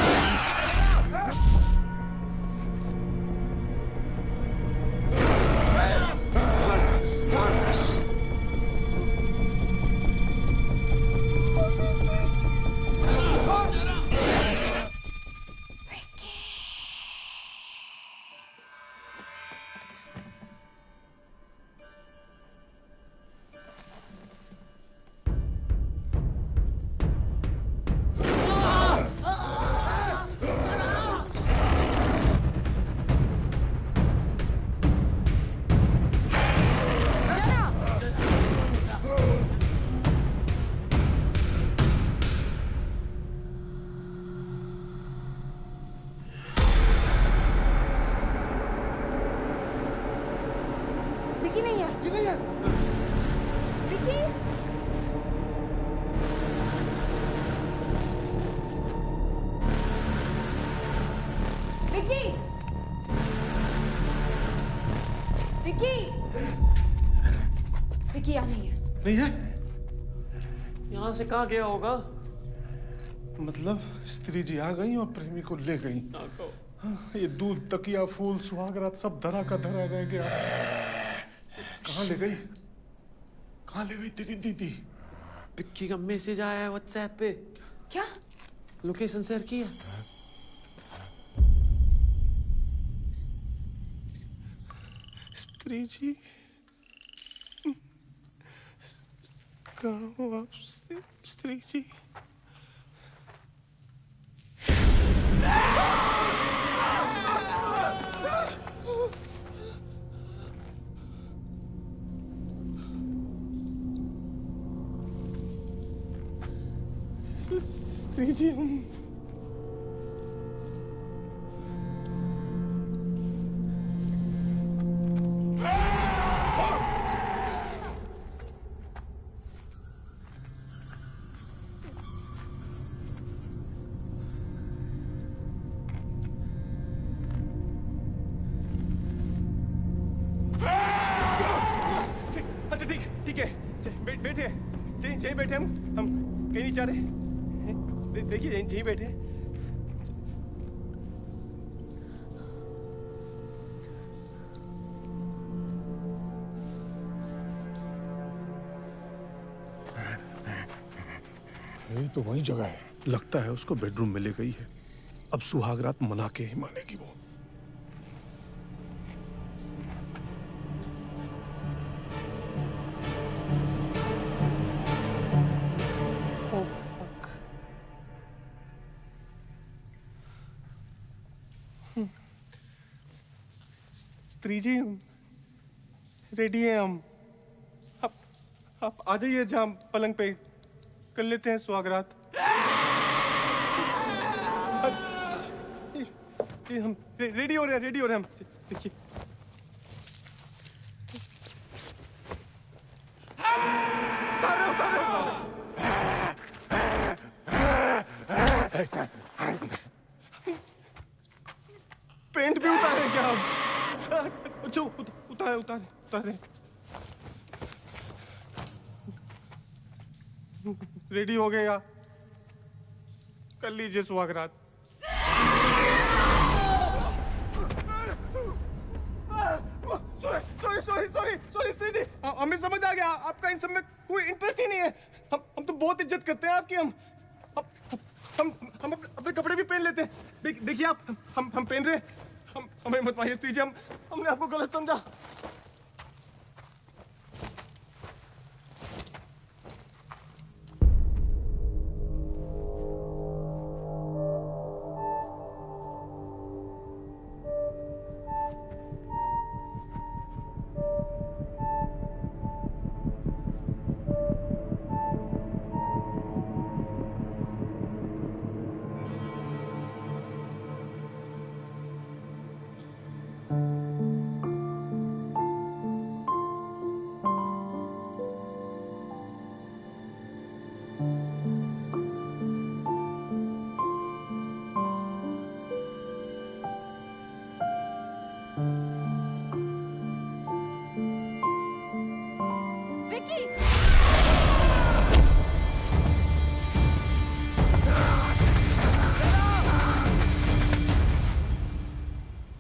विकी नहीं है। विकी। विकी। विकी। विकी यहाँ नहीं है। नहीं है? यहाँ से कहाँ गया होगा? मतलब स्त्री जी आ गई और प्रेमी को ले गई। हाँ, ये दूध, तकिया, फूल, सुहागरात सब धरा का धरा रह गया। कहाँ ले गई? कहाँ ले गई तेरी दीदी? पिक्की का मैसेज आया है व्हाट्सएप पे। क्या? लोकेशन शेयर की है। स्त्री जी कहाँ हो आप स्त्री जी? स्त्री जी हम ठीक है बैठे यहीं बैठे हम कहीं नहीं जा रहे। देखिए यहीं बैठे। यही तो वही जगह है। लगता है उसको बेडरूम में ले गई है। अब सुहागरात मना के ही मानेगी वो। स्त्री जी रेडी है हम। आप आ जाइए जहाँ पलंग पे कर लेते हैं सुहागरात। हम रेडी हो रहे हैं हम। देखिए पेंट भी उतारे क्या हम? उतारे रेडी हो गए या कर लीजिए सुहागरात। सॉरी स्त्री जी, हमें समझ आ गया आपका इन सब में कोई इंटरेस्ट ही नहीं है। हम तो बहुत इज्जत करते हैं आपकी। हम अपने कपड़े भी पहन लेते हैं। देखिए आप हम पहन रहे। हमें मत मारिए स्त्री जी, हमने आपको गलत समझा।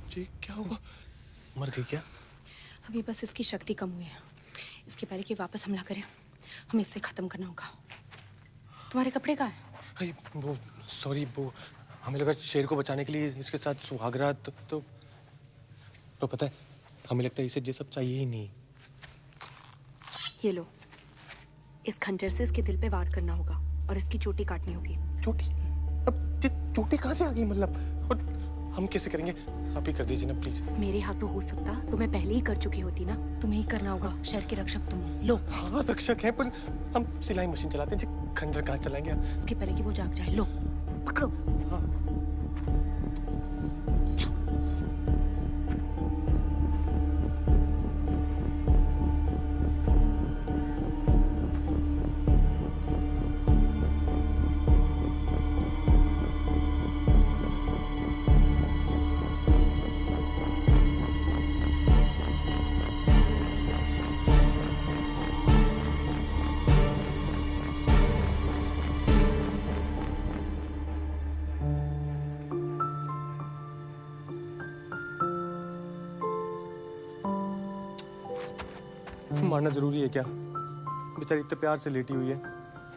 जी क्या हुआ? मर गई क्या? अभी बस इसकी शक्ति कम हुई है। इसके पहले कि वापस हमला करें हमें इसे खत्म करना होगा। तुम्हारे कपड़े कहाँ हैं? वो सॉरी, वो हमें लगा शेर को बचाने के लिए इसके साथ सुहागरात तो पता है हमें लगता है इसे ये सब चाहिए ही नहीं। ये लो, इस खंजर से इसके दिल पे वार करना होगा और इसकी चोटी काटनी होगी। चोटी? अब ये चोटी कहाँ से आ गई? मतलब और हम कैसे करेंगे? आप ही कर दीजिए ना प्लीज। मेरे हाथों हो सकता तो मैं पहले ही कर चुकी होती ना। तुम्हें ही करना होगा। शहर के रक्षक तुम हो। लो। हाँ रक्षक है, पर हम सिलाई मशीन चलाते हैं, खंजर कहाँ चलाएंगे? इसके पहले कि वो जाग जाए। लो पकड़ो। हाँ। मारना जरूरी है क्या? बेचारी इतने प्यार से लेटी हुई है।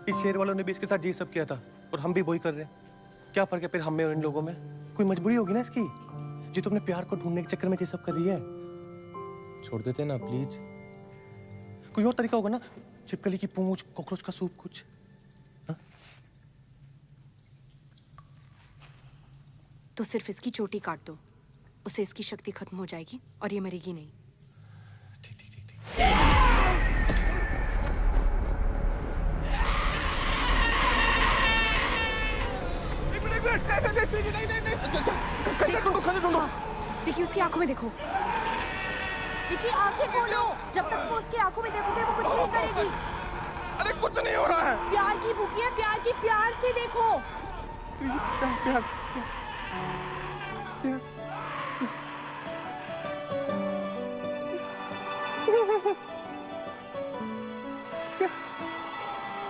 इस शहर वालों ने भी इसके साथ यही सब किया था और हम भी वही कर रहे हैं। क्या फर्क है फिर हम में और इन लोगों में? कोई मजबूरी होगी ना इसकी, जो तुमने प्यार को ढूंढने के चक्कर में ये सब कर रही है। छोड़ देते ना प्लीज। कोई और तरीका होगा ना, छिपकली की पूंछ, कॉकरोच का सूप, कुछ। तो सिर्फ इसकी चोटी काट दो, उससे इसकी शक्ति खत्म हो जाएगी और ये मरेगी नहीं। विकी, उसकी आंखों में देखो। विकी, आंखें खोलो। जब तक वो उसकी आंखों में देखोगे वो कुछ नहीं करेगी। अरे कुछ नहीं हो रहा है। प्यार की भूखी है, प्यार की, प्यार से देखो। प्यार।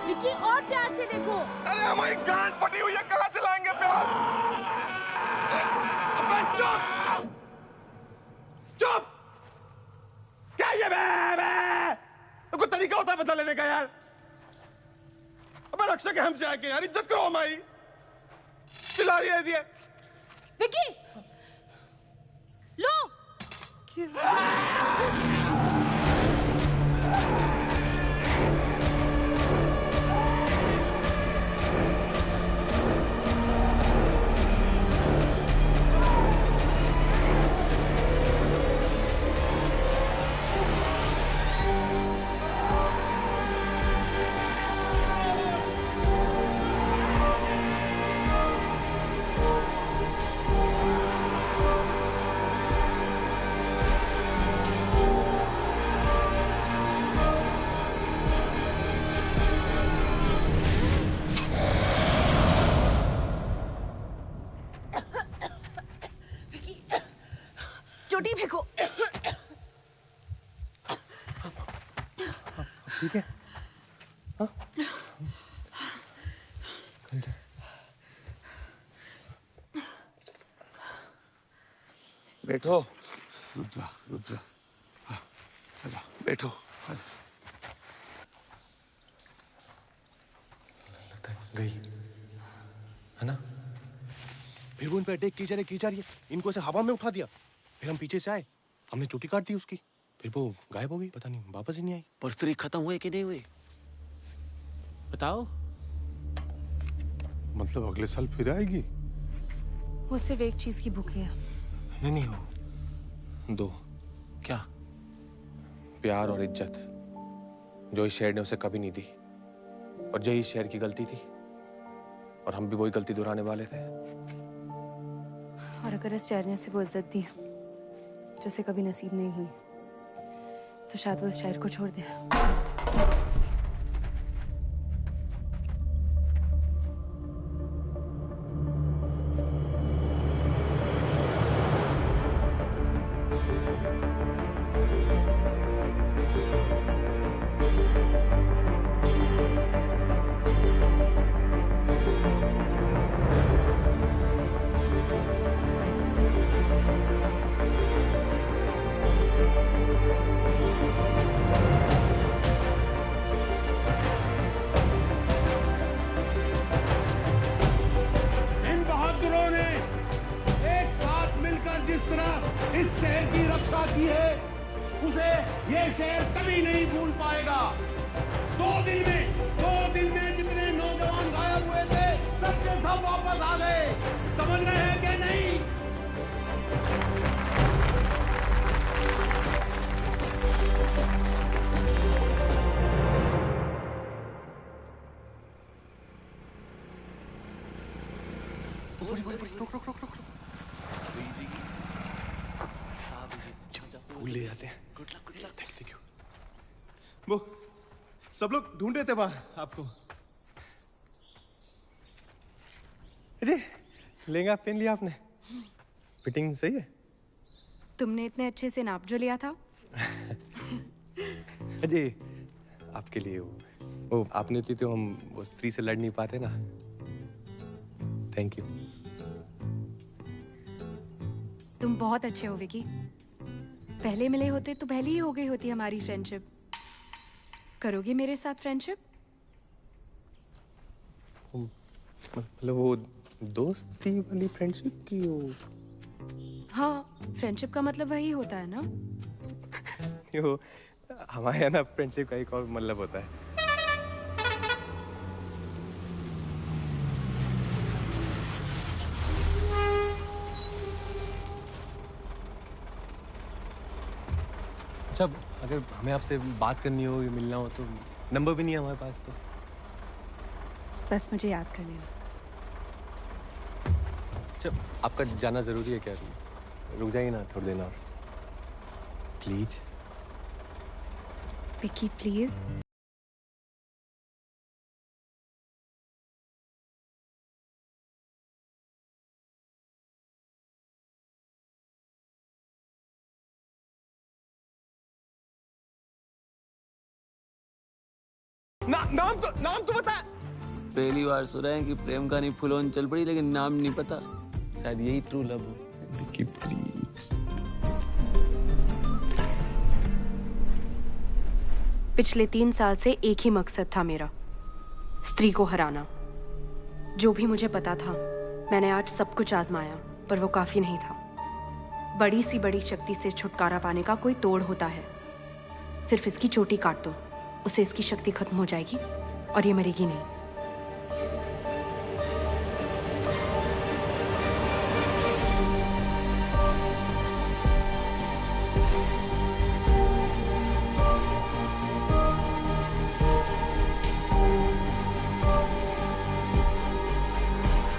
विकी, और प्यार से देखो। अरे हमारी गांड फटी हुई है, कहाँ से लाएंगे प्यार? अबे चुप! चुप! क्या ये कोई तरीका होता है बदला लेने का यार? अबे रक्षा के हमसे आके यार, इज्जत करो हमारी। चिल्ला रही है ये। विकी, लो। चोटी फेंको। ठीक है? हाँ? बैठो। रुद्रा, रुद्रा, बैठो। गई है ना? फिर वो इन पे अटैक की जा रही है। इनको ऐसे हवा में उठा दिया, फिर हम पीछे से आए, हमने चोटी काट दी उसकी, फिर वो गायब हो गई, पता नहीं वापस ही नहीं आई। पर फिर खत्म हुए कि नहीं हुए बताओ? मतलब अगले साल फिर आएगी? वो सिर्फ एक चीज की भूखी है। नहीं हो, दो। क्या? प्यार और इज्जत, जो इस शहर ने उसे कभी नहीं दी, और यही इस शहर की गलती थी, और हम भी वही गलती दोहराने वाले थे। और अगर इस शहर ने उसे वो इज्जत दी जो उसे कभी नसीब नहीं हुई, तो शायद वो इस शहर को छोड़ दे। इस शहर की रक्षा की है, उसे ये शहर कभी नहीं भूल पाएगा। 2 दिन में जितने नौजवान गायब हुए थे, सबके सब वापस आ गए। समझ रहे हैं कि नहीं? रुक। फूल ले जाते हैं। Good luck. Thank you. वो सब लोग ढूंढ रहे थे वहां आपको। जी, लहंगा पहन लिया आपने? फिटिंग सही है? तुमने इतने अच्छे से नाप जो लिया था? जी, आपके लिए वो आपने थी तो हम वो स्त्री से लड़ नहीं पाते ना। Thank you. तुम बहुत अच्छे हो विकी। पहले मिले होते तो पहले ही हो गई होती हमारी फ्रेंडशिप। करोगे मेरे साथ फ्रेंडशिप? मतलब वो दोस्ती वाली फ्रेंडशिप की वो हाँ, फ्रेंडशिप का मतलब वही होता है ना। वो हमारे यहाँ ना फ्रेंडशिप का एक और मतलब होता है। अच्छा, अगर हमें आपसे बात करनी हो या मिलना हो तो नंबर भी नहीं है हमारे पास, तो बस मुझे याद कर लेना। अच्छा, आपका जाना जरूरी है क्या? रुक जाइए ना थोड़ी देर और, प्लीज। विकी प्लीज। नाम तो बता। पहली बार सुना है कि प्रेम कहानी फुल ऑन चल पड़ी लेकिन नाम नहीं पता। शायद यही ट्रू लव हो। विकी प्लीज। पिछले 3 साल से एक ही मकसद था मेरा, स्त्री को हराना। जो भी मुझे पता था, मैंने आज सब कुछ आजमाया, पर वो काफी नहीं था। बड़ी सी बड़ी शक्ति से छुटकारा पाने का कोई तोड़ होता है। सिर्फ इसकी चोटी काट दो, उसे इसकी शक्ति खत्म हो जाएगी और ये मरेगी नहीं।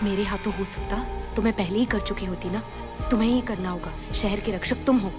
मेरे हाथों हो सकता तो मैं पहले ही कर चुकी होती ना। तुम्हें ही करना होगा, शहर के रक्षक तुम हो।